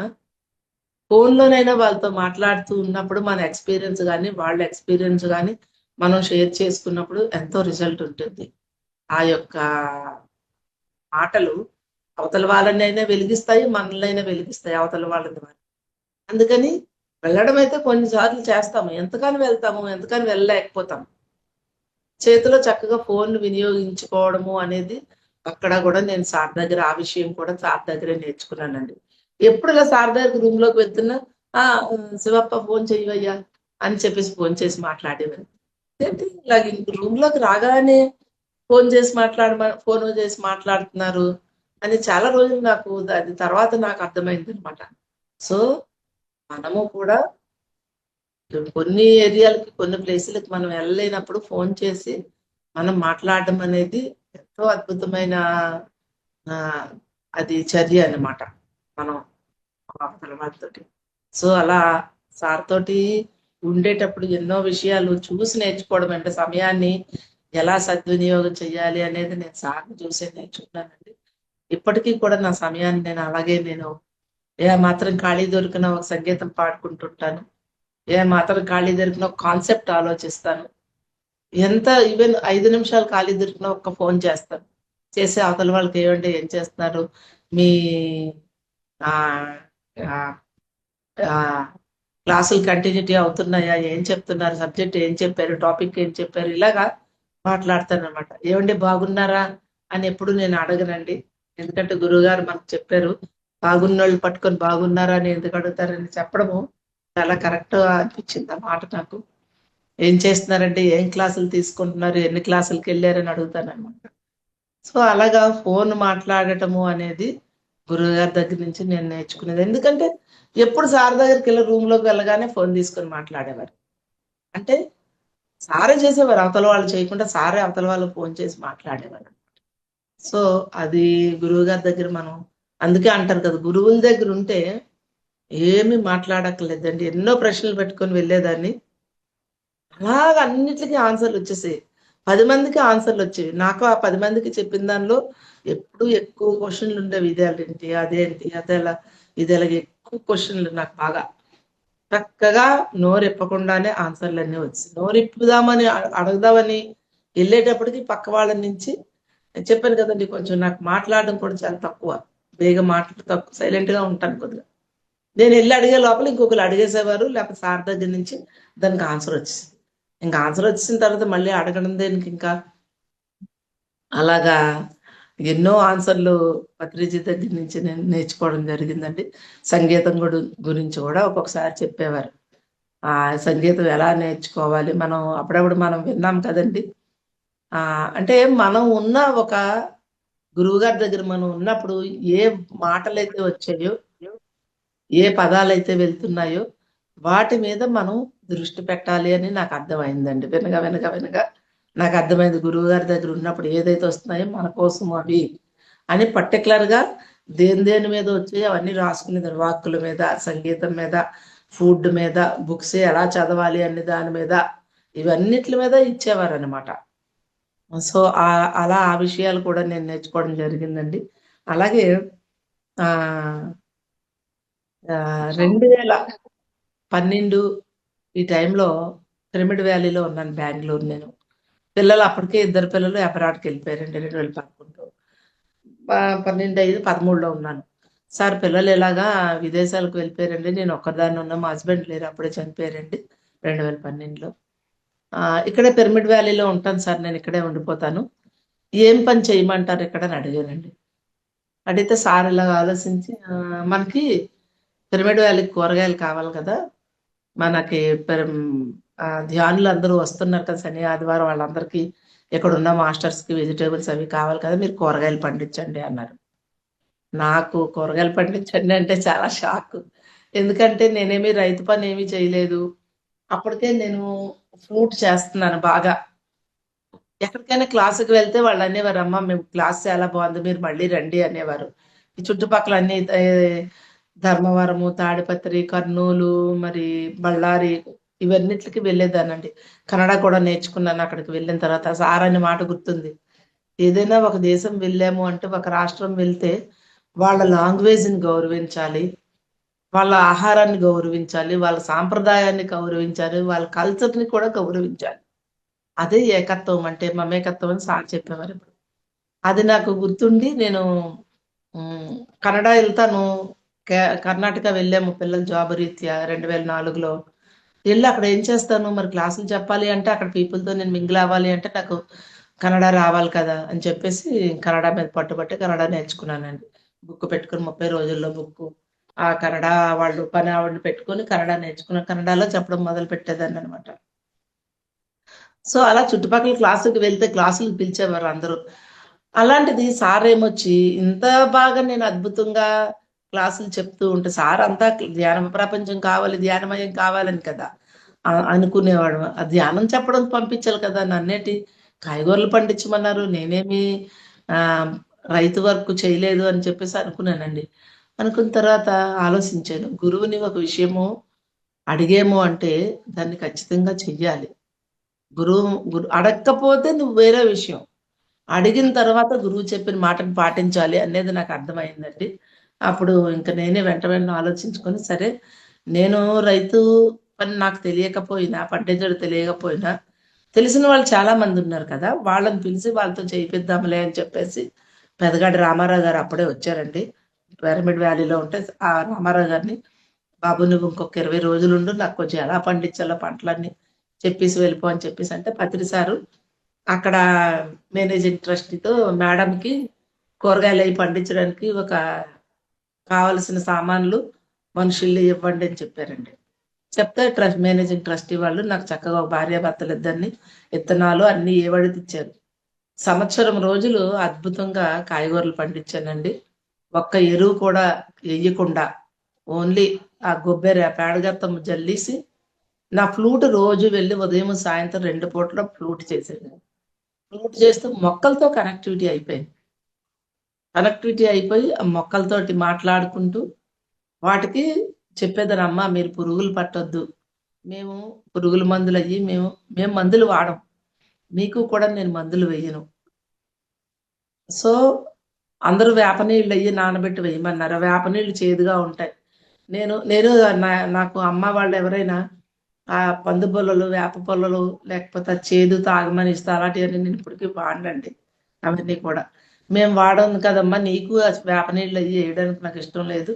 S2: ఫోన్‌లోనైనా వాళ్ళతో మాట్లాడుతూ ఉన్నప్పుడు మన ఎక్స్‌పీరియన్స్ గాని, వాళ్ళ ఎక్స్‌పీరియన్స్ గాని మనం షేర్ చేసుకున్నప్పుడు ఎంతో రిజల్ట్ ఉంటుంది. ఆ యొక్క మాటలు అవతల వాళ్ళనైనా వెలిగిస్తాయి, మనల్నైనా వెలిగిస్తాయి అవతల వాళ్ళ ద్వారా. అందుకని వెళ్ళడం అయితే కొన్ని సార్లు చేస్తాము. ఎంతకని వెళ్తాము, ఎంతకని వెళ్ళలేకపోతాం. చేతిలో చక్కగా ఫోన్‌లు వినియోగించుకోవడము అనేది అక్కడ గూడా నేను సార్ దగ్గర ఆ విషయం కూడా సార్ దగ్గరే నేర్చుకున్నానండి. ఎప్పుడు ఇలా సార్ దగ్గరికి రూమ్‌లోకి వెళ్తున్నా, "ఆ! శివప్ప ఫోన్ చెయ్యవయ్యా" అని చెప్పేసి ఫోన్ చేసి మాట్లాడేవారు. ఏంటి ఇలాగ రూమ్‌లోకి రాగానే ఫోను చేసి మాట్లాడుతున్నారు అని చాలా రోజులు నాకు అది తర్వాత నాకు అర్థమైందనమాట. సో, మనము కూడా కొన్ని ఏరియాలకి, కొన్ని ప్లేసులకి మనం వెళ్ళలేనప్పుడు ఫోన్ చేసి మనం మాట్లాడడం అనేది ఎంతో అద్భుతమైన ఆహ్, అది చర్య అన్నమాట. మనం అవతల వాళ్ళతోటి. సో, అలా సార్ తోటి ఉండేటప్పుడు ఎన్నో విషయాలు చూసి నేర్చుకోవడం అంటే సమయాన్ని ఎలా సద్వినియోగం చేయాలి అనేది నేను సార్‌ని చూసే నేర్చుకున్నానండి. ఇప్పటికీ కూడా నా సమయాన్ని నేను అలాగే ఏ మాత్రం ఖాళీ దొరికినా ఒక సంగీతం పాడుకుంటుంటాను. ఏ మాత్రం ఖాళీ దొరికినా ఒక కాన్సెప్ట్ ఆలోచిస్తాను. ఈవెన్ 5 నిమిషాలు ఖాళీ దొరికినా ఒక్క ఫోన్ చేస్తాను. చేసి అవతల వాళ్ళకి ఏవండీ ఏం చేస్తున్నారు? మీ ఆహ్, ఆహ్, ఆహ్, క్లాసులు కంటిన్యూటీ అవుతున్నాయా? ఏం చెప్తున్నారు? సబ్జెక్ట్ ఏం చెప్పారు? టాపిక్ ఏం చెప్పారు? ఇలాగా మాట్లాడతాననమాట. ఏవండీ బాగున్నారా? అని ఎప్పుడు నేను అడగనండి. ఎందుకంటే గురువుగారు మనకు చెప్పారు. బాగున్నోళ్ళు పట్టుకొని బాగున్నారా అని ఎందుకు అడుగుతారని చెప్పడము చాలా కరెక్ట్‌గా అనిపించింది ఆ మాట నాకు. ఏం చేస్తున్నారంటే, ఏం క్లాసులు తీసుకుంటున్నారు? ఎన్ని క్లాసులకెళ్లారని అడుగుతాననమాట. సో, అలాగా ఫోన్ మాట్లాడటము అనేది గురువుగారి దగ్గర నుంచి నేను నేర్చుకునేది. ఎందుకంటే, ఎప్పుడు సార్ దగ్గరికెళ్ళి రూమ్‌లోకి వెళ్ళగానే ఫోన్ తీసుకొని మాట్లాడేవారు. అంటే సారే చేసేవారు. అవతల వాళ్ళు చేయకుండా సారే అవతల వాళ్ళకి ఫోన్ చేసి మాట్లాడేవారు. సో, అది గురువుగారి దగ్గర మనం అందుకే అంటారు కదా! గురువుల దగ్గరుంటే ఏమి మాట్లాడక్కర్లేదండి. ఎన్నో ప్రశ్నలు పెట్టుకొని వెళ్ళేదాన్ని. అలాగా అన్నిట్లికి ఆన్సర్‌లొచ్చేసాయి. 10 మందికి ఆన్సర్‌లొచ్చేవి. నాకు ఆ 10 మందికి చెప్పిన దానిలో ఎప్పుడూ ఎక్కువ క్వెషన్‌లుండేవి. ఇదేంటి? అదేంటి? అదెలా? ఇదెలాగ? ఎక్కువ క్వెషన్‌లు నాకు బాగా. చక్కగా నోరిప్పకుండానే ఆన్సర్‌లన్నీ వచ్చేసాయి. నోరిప్పుదామని అడుగుదామని ఎళ్ళేటప్పటికి పక్క వాళ్ళ నుంచి నేను చెప్పాను కదండీ! కొంచెం నాకు మాట్లాడడం కూడా చాలా తక్కువ. బేగ మాటలు తక్కువ సైలెంట్‌గా ఉంటాను కొద్దిగా. నేనెళ్లి అడిగే లోపల ఇంకొకళ్ళు అడిగేసేవారు. లేకపోతే సార్ దగ్గర నుంచి దానికి ఆన్సర్ వచ్చేసేది. ఇంక ఆన్సర్ వచ్చేసిన తర్వాత మళ్ళీ అడగడం దేనికింకా. అలాగా ఎన్నో ఆన్సర్‌లు పత్రిజీ దగ్గర నుంచి నేను నేర్చుకోవడం జరిగిందండి. సంగీతం గురించి గూడా ఒక్కొక్కసారి చెప్పేవారు. సంగీతం ఎలా నేర్చుకోవాలి? అప్పుడప్పుడు మనం విన్నాం కదండీ! అంటే మనం ఉన్న ఒక గురువుగారి దగ్గర మనం ఉన్నప్పుడు ఏ మాటలైతే వచ్చాయో ఏ పదాలైతే వెళ్తున్నాయో, వాటి మీద మనం దృష్టి పెట్టాలి అని నాకర్థమైందండి. వినగా నాకర్థమైంది. గురువుగారి దగ్గర ఉన్నప్పుడు ఏదైతే వస్తున్నాయో మన కోసం అవి అని పర్టిక్యులర్‌గా దేని మీద వచ్చాయో అవన్నీ రాసుకునేదాన్ని. వాక్కుల మీద, సంగీతం మీద, ఫుడ్ మీద, బుక్స్ ఎలా చదవాలి అనే దాని మీద, ఇవన్నిట్లి మీద ఇచ్చేవారనమాట. సో, అలా ఆ విషయాలు కూడా నేను నేర్చుకోవడం జరిగిందండి. అలాగే ఆహ్, 2012 ఈ టైంలో పిరమిడ్ వ్యాలీలో ఉన్నాను బెంగుళూరు నేను. పిల్లలు అప్పటికే ఇద్దరు పిల్లలు అబ్రాడ్‌కెళ్ళిపోయారండి 2011. 12 అయ్యింది 13లో ఉన్నాను. సార్ పిల్లలు ఇలాగా విదేశాలకు వెళ్ళిపోయారండి. నేను ఒక్కదాన్ని ఉన్నా. మా హస్బెండ్ లేరు. అప్పుడే చనిపోయారండి 2012లో. ఇక్కడే పిరమిడ్ వ్యాలీలో ఉంటాను సార్. నేను ఇక్కడే ఉండిపోతాను. ఏం పని చేయమంటారు ఇక్కడ అని అడిగానండి. అడిగితే సార్ ఇలాగ ఆలోచించి మనకి పిరమిడ్ వ్యాలీకి కూరగాయలు కావాలి కదా! మనకి ధ్యానులు అందరూ వస్తున్నారు కదా! శని, ఆదివారం వాళ్ళందరికీ ఇక్కడున్న మాస్టర్స్‌కి వెజిటబుల్స్ అవి కావాలి కదా! మీరు కూరగాయలు పండించండి అన్నారు. నాకు కూరగాయలు పండించండి అంటే చాలా షాకు. ఎందుకంటే నేనేమి రైతు పని ఏమీ చేయలేదు. అప్పటికే నేను ఫ్లూట్ చేస్తున్నాను బాగా. ఎక్కడికైనా క్లాస్‌కి వెళ్తే వాళ్ళు అనేవారు, "అమ్మ మేము క్లాస్ చాలా బాగుంది. మీరు మళ్ళీ రండి" అనేవారు. ఈ చుట్టుపక్కల అన్ని ధర్మవరము, తాడిపత్రి, కర్నూలు, మరి బళ్ళారి ఇవన్నిట్లికి వెళ్ళేదాన్నండి. కన్నడ కూడా నేర్చుకున్నాను అక్కడికి వెళ్ళిన తర్వాత. సార్ అనే మాట గుర్తుంది. ఏదైనా ఒక దేశం వెళ్ళాము అంటే, ఒక రాష్ట్రం వెళ్తే వాళ్ళ లాంగ్వేజ్‌ని గౌరవించాలి. వాళ్ళ ఆహారాన్ని గౌరవించాలి. వాళ్ళ సాంప్రదాయాన్ని గౌరవించాలి. వాళ్ళ కల్చర్‌ని కూడా గౌరవించాలి. అదే ఏకత్వం అంటే మమేకత్వం అని సార్ చెప్పేవారెప్పుడు. అది నాకు గుర్తుండి నేను కన్నడ ఎళ్తాను. కర్ణాటక వెళ్ళాము పిల్లలు జాబ్ రీత్యా 2004లో. ఎళ్లి అక్కడ ఏం చేస్తాను మరి క్లాసులు చెప్పాలి అంటే అక్కడ పీపుల్‌తో నేను మింగిల్ అవ్వాలి అంటే నాకు కన్నడ రావాలి కదా! అని చెప్పేసి కన్నడ మీద పట్టుబట్టి కన్నడ నేర్చుకున్నానండి. బుక్ పెట్టుకొని 30 రోజుల్లో బుక్కు. ఆ కన్నడ వాళ్ళు పని ఆవిడని పెట్టుకొని కన్నడ నేర్చుకున్నాను. కన్నడలో చెప్పడం మొదలు పెట్టేదాన్ననమాట. సో, అలా చుట్టుపక్కల క్లాసుకి వెళ్తే క్లాసులకి పిలిచేవారు అందరూ. అలాంటిది సారేమొచ్చి ఇంత బాగా నేను అద్భుతంగా క్లాసులు చెప్తూ ఉంటే సారంతా ధ్యాన ప్రపంచం కావాలి, ధ్యానమయం కావాలని కదా! అనుకునేవాడు. ఆ ధ్యానం చెప్పడం పంపించాలి కదా! నన్నేటి కాయగూరలు పండించమన్నారు. నేనేమి ఆహ్, రైతు వర్క్ చేయలేదు అని చెప్పేసి అనుకున్నానండి. అనుకున్న తర్వాత ఆలోచించాను. గురువుని ఒక విషయము అడిగాము అంటే దాన్ని ఖచ్చితంగా చెయ్యాలి. అడక్కపోతే నువ్వు వేరే విషయం. అడిగిన తర్వాత గురువు చెప్పిన మాటను పాటించాలి అనేది నాకు అర్థమైందండి. అప్పుడు ఇంక నేనే వెంట వెంటనే ఆలోచించుకొని సరే, నేను రైతు పని నాకు తెలియకపోయినా, పండించడం తెలియకపోయినా, తెలిసిన వాళ్ళు చాలా మందున్నారు కదా! వాళ్ళని పిలిసి వాళ్ళతో చేయిపిద్దాంలే అని చెప్పేసి, పెదగాడి రామారావు గారు అప్పుడే వచ్చారండి. పిరమిడ్ వ్యాలీలో ఉంటే ఆ రామారావు గారిని, "బాబు నువ్వు ఇంకొక 20 రోజులుండు. నాకు కొంచెం ఎలా పండించాలో పంటలన్నీ చెప్పేసి వెళ్ళిపో" అని చెప్పేసంటే, పత్రి సారు అక్కడ మేనేజింగ్ ట్రస్టీతో మేడంకి కూరగాయలయి పండించడానికి కావాల్సిన సామాన్లు, మనుషుల్ని ఇవ్వండి అని చెప్పారండి. చెప్తే మేనేజింగ్ ట్రస్టీ వాళ్ళు నాకు చక్కగా ఒక భార్యాభర్తలిద్దరిని ఇత్తనాలు అన్నీ ఏవడితే ఇచ్చారు. సంవత్సరం రోజులు అద్భుతంగా కాయగూరలు పండించానండి. ఒక్క ఎరువు కూడా ఎయ్యకుండా ఓన్లీ ఆ పేడగత్తం జల్లేసి నా ఫ్లూట్ రోజు వెళ్లి ఉదయం, సాయంత్రం 2 పూటల ఫ్లూట్ చేసేదాన్ని. ఫ్లూట్ చేస్తూ మొక్కలతో కనెక్టివిటీ అయిపోయింది. కనెక్టివిటీ అయిపోయి ఆ మొక్కలతోటి మాట్లాడుకుంటూ వాటికి చెప్పేదాన్ని, "అమ్మ మీరు పురుగులు పట్టొద్దు. మేము పురుగుల మందులయ్యి మేము మందులు వాడం. మీకు కూడా నేను మందులు వెయ్యను. సో, అందరూ వేప నీళ్ళెయ్యి నానబెట్టి వేయమన్నారు. ఆ వేప నీళ్ళు చేదుగా ఉంటాయి. నేను నేను నాకు అమ్మ వాళ్ళెవరైనా పందు పొల్లలు, వేప పొల్లలు లేకపోతే ఆ చేదు తాగమని ఇస్తే అలాంటియన్నీ నేను ఇప్పటికి వాడనండి. అవన్నీ కూడా. మేము వాడము కదమ్మా! నీకు వేప నీళ్ళయ్యి ఎయడానికి నాకిష్టం లేదు.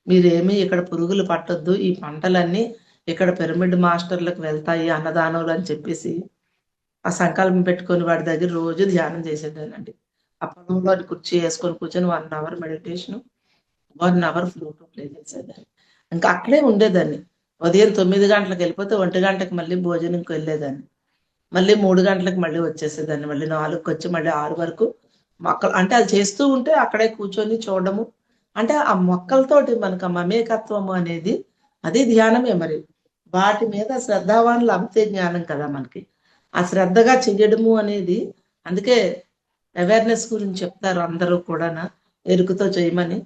S2: మీరేమీ ఇక్కడ పురుగులు పట్టొద్దు. ఈ పంటలన్నీ ఇక్కడ పిరమిడ్ మాస్టర్‌లకు వెళ్తాయి అన్నదానంలో అని చెప్పేసి, ఆ సంకల్పం పెట్టుకొని వాడి దగ్గర రోజు ధ్యానం చేసేదాన్నండి. ఆ పొలంలో కుర్చీ యేసుకొని కూర్చొని 1 hour meditation, 1 hour flute play చేసేదాన్ని. ఇంకా అక్కడే ఉండేదాన్ని. ఉదయం 9 గంటలకెళ్ళిపోతే 1 గంటకి మళ్ళీ భోజనంకెళ్ళేదాన్ని. మళ్ళీ 3 గంటలకు మళ్ళీ వచ్చేసేదాన్ని. మళ్ళీ 4కొచ్చి మళ్ళీ 6 వరకు మొక్కలు అంటే అది చేస్తూ ఉంటే అక్కడే కూర్చొని చూడడము. అంటే ఆ మొక్కలతోటి మనకు ఆ మమేకత్వము అనేది అది ధ్యానమే మరి. వాటి మీద శ్రద్ధావానులు అంతే జ్ఞానం కదా మనకి. ఆ శ్రద్ధగా చెయ్యడము అనేది అందుకే అవేర్‌నెస్ గురించి చెప్తారు అందరూ కూడాన. ఎరుకతో చేయమని.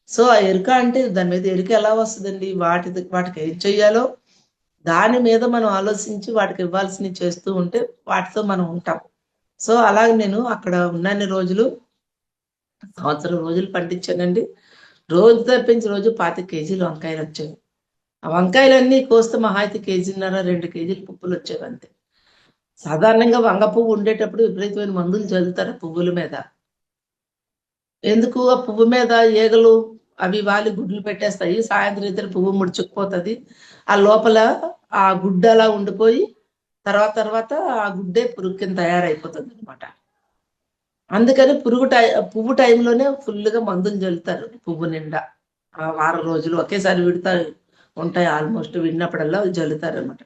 S2: సో, ఆ ఎరుక అంటే దాని మీద ఎరుక ఎలా వస్తదండి? వాటికి ఏం చెయ్యాలో దాని మీద మనం ఆలోచించి వాటికి ఇవ్వాల్సినవి చేస్తూ ఉంటే వాటితో మనం ఉంటాం. సో, అలాగ నేను అక్కడ ఉన్నన్ని రోజులు సంవత్సరం రోజులు పండించానండి. రోజు తప్పించి రోజు 25 కేజీలు వంకాయలొచ్చేవి. ఆ వంకాయలన్నీ కోస్తే మహా అయితే కేజీన్నర, 2 కేజీలు పువ్వులొచ్చేవంతే. సాధారణంగా వంగ పువ్వు ఉండేటప్పుడు విపరీతమైన మందులు చల్లుతారు పువ్వుల మీద. ఎందుకు ఆ పువ్వు మీద ఈగలు అవి వాలి గుడ్లు పెట్టేస్తాయి. సాయంత్రం అయితే పువ్వు ముడుచుకుపోతది. ఆ లోపల ఆ గుడ్డు అలా ఉండిపోయి తర్వాత ఆ గుడ్డే పురుగు కింద తయారైపోతుందనమాట. అందుకని పువ్వు టైంలోనే ఫుల్‌గా మందులు జల్లుతారు పువ్వు నిండా. ఆ వారం రోజులు ఒకేసారి ఉంటాయి ఆల్మోస్ట్ విన్నప్పుడల్లా జల్లుతారనమాట.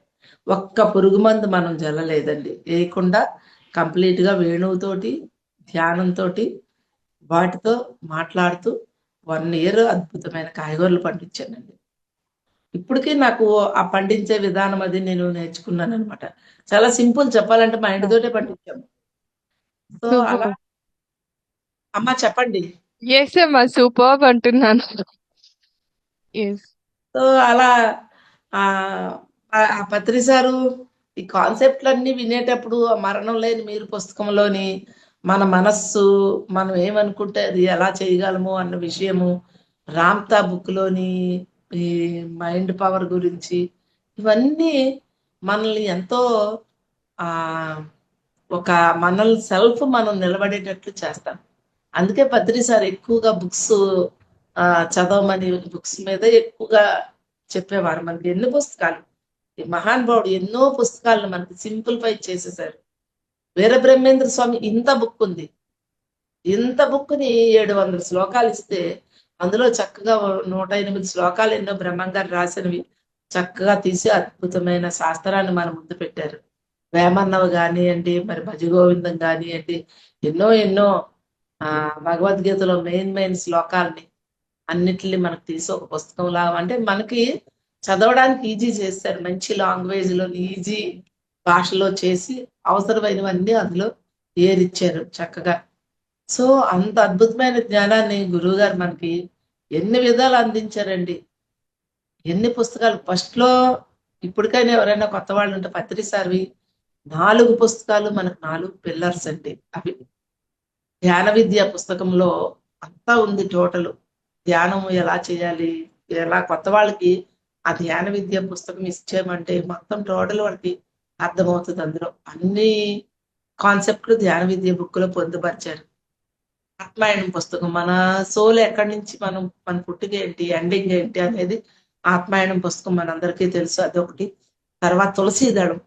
S2: ఒక్క పురుగు మందు మనం జల్లలేదండి. ఏయకుండా కంప్లీట్‌గా వేణువుతోటి, ధ్యానంతోటి, వాటితో మాట్లాడుతూ 1 ఇయర్ అద్భుతమైన కాయగూరలు పండించానండి. ఇప్పటికి నాకు ఆ పండించే విధానం అది నేను నేర్చుకున్నాననమాట. చాలా సింపుల్ చెప్పాలంటే మా ఇంటి తోటే పండించాము. సో, అలా
S1: సూపర్.
S2: అమ్మ చెప్పండి.
S1: యెస్ అమ్మా! సూపర్బ్ అంటున్నాను. యెస్.
S2: సో, అలా ఆహ్, ఆ పత్రి సారు ఈ కాన్సెప్ట్‌లన్నీ వినేటప్పుడు ఆ 'మరణం లేని మీరు' పుస్తకంలోని మన మనస్సు, మనం ఏమనుకుంటే అది ఎలా చేయగలము అన్న విషయము, 'రామ్‌తా' బుక్‌లోని ఈ మైండ్ పవర్ గురించి ఇవన్నీ మనల్ని ఎంతో ఆహ్, ఒక మనల్ని మనం నిలబడేటట్లు చేస్తాం. అందుకే పత్రి సార్ ఎక్కువగా బుక్స్ చదవమని బుక్స్ మీద ఎక్కువగా చెప్పేవారు. మనకి ఎన్ని పుస్తకాలు. ఈ మహానుభావుడు ఎన్నో పుస్తకాలను మనకి సింప్లిఫై చేసేసారు. వీరబ్రహ్మేంద్ర స్వామి ఇంత బుక్ ఉంది. ఇంత బుక్‌ని 700 శ్లోకాలిస్తే, అందులో చక్కగా 108 శ్లోకాలు ఎన్నో బ్రహ్మంగారు రాసినవి చక్కగా తీసి అద్భుతమైన శాస్త్రాన్ని మన ముందు పెట్టారు. వేమన్నవి గానియండి, మరి భజగోవిందం గానియండి, ఎన్నో భగవద్గీతలో మెయిన్ శ్లోకాల్ని అన్నిటిని మనకు తీసి ఒక పుస్తకంలా అంటే మనకి చదవడానికి ఈజీ చేశారు. మంచి లాంగ్వేజ్‌లోని ఈజీ భాషలో చేసి అవసరమైనవన్నీ అందులో ఏరిచ్చారు చక్కగా. సో, అంత అద్భుతమైన జ్ఞానాన్ని గురువుగారు మనకి ఎన్ని విధాలు అందించారండి. ఎన్ని పుస్తకాలు ఫస్ట్‌లో ఇప్పటికైనా ఎవరైనా కొత్త వాళ్ళుంటే పత్రి సార్‌వి 4 పుస్తకాలు మనకు 4 పిల్లర్స్ అండి అవి. ధ్యాన విద్య పుస్తకంలో అంతా ఉంది టోటలు. ధ్యానం ఎలా చేయాలి? ఎలా కొత్త వాళ్ళకి ఆ ధ్యాన విద్య పుస్తకం ఇచ్చామంటే మొత్తం టోటల్ వాళ్ళకి అర్థమవుతది అందులో. అన్ని కాన్సెప్ట్‌లు ధ్యాన విద్య బుక్‌లో పొందుపరిచారు. ఆత్మాయణం పుస్తకం. మన సోల్ ఎక్కడి నుంచి మన పుట్టుక ఏంటి? ఎండింగ్ ఏంటి? అనేది ఆత్మాయణం పుస్తకం మనందరికీ తెలుసు అదొకటి. తర్వాత తులసీదళం.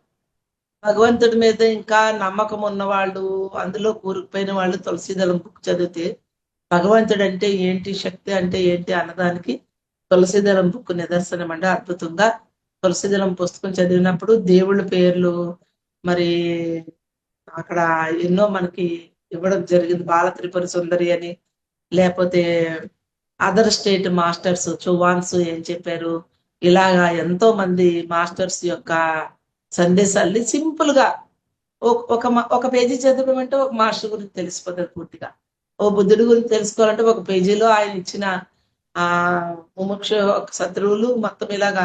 S2: భగవంతుడి మీద ఇంకా నమ్మకం ఉన్నవాళ్ళు, అందులో కూరుకుపోయిన వాళ్ళు తులసీదళం బుక్ చదివితే, భగవంతుడంటే ఏంటి? శక్తి అంటే ఏంటి? అన్నదానికి తులసీదళం బుక్ నిదర్శనం అండి. అద్భుతంగా తులసీదళం పుస్తకం చదివినప్పుడు దేవుళ్ళ పేర్లు, మరి అక్కడ ఎన్నో మనకి ఇవ్వడం జరిగింది. బాల త్రిపుర సుందరి అని, లేపోతే అదర్ స్టేట్ మాస్టర్స్ చువాన్స్ ఏం చెప్పారు? ఇలాగా ఎంతో మంది మాస్టర్స్ యొక్క సందేశాల్ని సింపుల్‌గా ఒక పేజీ చదవడమంటే ఒక మాస్టర్ గురించి తెలిసిపోతది పూర్తిగా. ఓ బుద్ధుడి గురించి తెలుసుకోవాలంటే ఒక పేజీలో ఆయన ఇచ్చిన ముముక్ష శత్రువులు మొత్తం ఇలాగా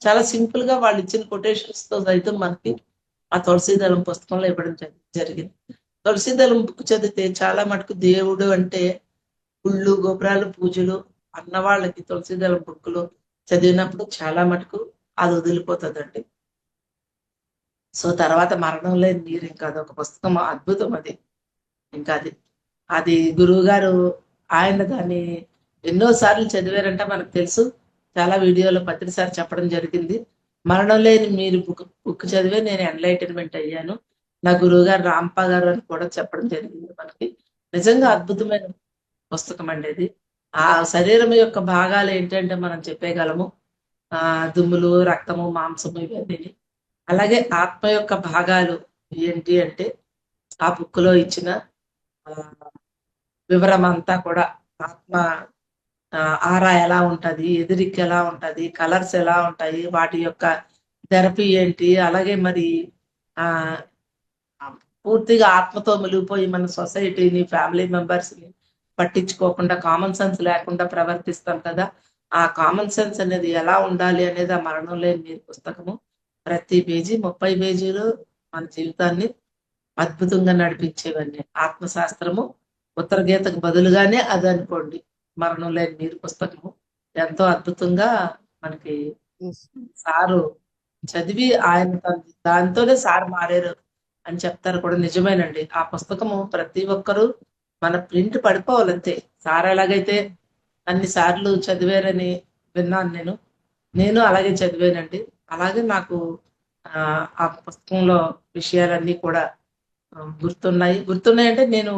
S2: చాలా సింపుల్‌గా వాళ్ళు ఇచ్చిన కొటేషన్స్‌తో సైతం మనకి ఆ తులసీదళం పుస్తకంలో ఇవ్వడం జరిగింది. తులసీదళం బుక్ చదివితే చాలా మటుకు దేవుడు అంటే గుళ్ళు, గోపురాలు, పూజలు అన్న వాళ్ళకి తులసీదళం బుక్కులు చదివినప్పుడు చాలా మటుకు అది వదిలిపోతదండి. సో, తర్వాత 'మరణం లేని నీరు' ఇంకా అదొక పుస్తకం అద్భుతం అది. ఇంకా అది. అది గురువుగారు ఆయన దాన్ని ఎన్నో సార్లు చదివారంట మనకు తెలుసు. చాలా వీడియోలో పత్రి సార్ చెప్పడం జరిగింది. 'మరణం లేని మీరు' బుక్ చదివే నేను ఎన్‌లైటన్‌మెంట్ అయ్యాను. నా గురువుగారు రాంప గారు అని కూడా చెప్పడం జరిగింది మనకి. నిజంగా అద్భుతమైన పుస్తకం అండి అది. ఆ శరీరం యొక్క భాగాలు ఏంటంటే మనం చెప్పేయగలము. దుమ్ములు, రక్తము, మాంసము ఇవన్నీని. అలాగే ఆత్మ యొక్క భాగాలు ఏంటి అంటే ఆ బుక్‌లో ఇచ్చిన ఆహ్, వివరం అంతా కూడా ఆత్మ ఆరా ఎలా ఉంటది? ఎదిరిక ఎలా ఉంటది? కలర్స్ ఎలా ఉంటాయి? వాటి యొక్క థెరపీ ఏంటి? అలాగే మరి ఆహ్, పూర్తిగా ఆత్మతో మునిగిపోయి మన సొసైటీని, ఫ్యామిలీ మెంబర్స్‌ని పట్టించుకోకుండా కామన్ సెన్స్ లేకుండా ప్రవర్తిస్తాం కదా! ఆ కామన్ సెన్స్ అనేది ఎలా ఉండాలి అనేది ఆ 'మరణం లేని నీరు' పుస్తకము. ప్రతి పేజీ 30 పేజీలు మన జీవితాన్ని అద్భుతంగా నడిపించేవన్నీ. ఆత్మశాస్త్రము, ఉత్తర గీతకు బదులుగానే అదనుకోండి. 'మరణం లేని నీరు' పుస్తకము. ఎంతో అద్భుతంగా మనకి
S1: యెస్.
S2: సారు చదివి ఆయన దాంతోనే సార్ మారారు అని చెప్తారు కూడా నిజమేనండి. ఆ పుస్తకము ప్రతి ఒక్కరు మన ప్రింట్ పడిపోవాలంతే. సార్ ఎలాగైతే అన్ని సార్లు చదివారని విన్నాను నేను. నేను అలాగే చదివానండి. అలాగే నాకు ఆ పుస్తకంలో విషయాలన్నీ కూడా గుర్తున్నాయి. గుర్తున్నాయంటే నేను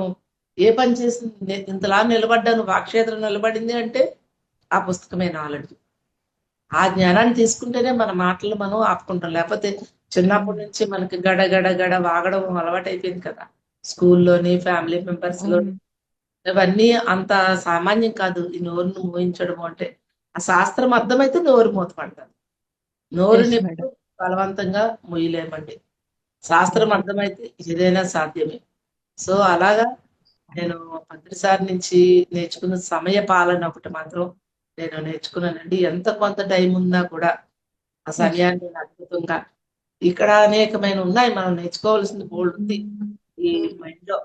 S2: ఏ పని చేసింది ఇంతలా నిలబడ్డాను, వాక్క్షేత్రం నిలబడింది అంటే ఆ పుస్తకమే నాలెడ్జ్. ఆ జ్ఞానాన్ని తీసుకుంటేనే మన మాటలు మనం ఆపుకుంటాం. లేకపోతే చిన్నప్పటి నుంచి మనకి గడ గడ గడ వాగడం అలవాటైపోయింది కదా! స్కూల్లోని, ఫ్యామిలీ మెంబర్స్‌లోని. ఇవన్నీ అంత సామాన్యం కాదు. ఈ నోరుని మూయించడము అంటే. ఆ శాస్త్రం అర్థమైతే నోరు మూతపడతది.
S1: Yes
S2: నోరునెప్పుడు
S1: madam.
S2: బలవంతంగా మూయలేమండి. శాస్త్రం అర్థమైతే ఏదైనా సాధ్యమే. సో, అలాగా నేను పత్రిసారి నుంచి నేర్చుకున్న సమయ పాలన ఒకటి మాత్రం నేను నేర్చుకున్నానండి. ఎంత కొంత టైం ఉన్నా కూడా ఆ
S1: ఎస్.
S2: సమయాన్ని నేను అద్భుతంగా ఇక్కడ అనేకమైన ఉన్నాయి. మనం నేర్చుకోవాల్సింది బోలెడుంది ఈ మైండ్‌లో.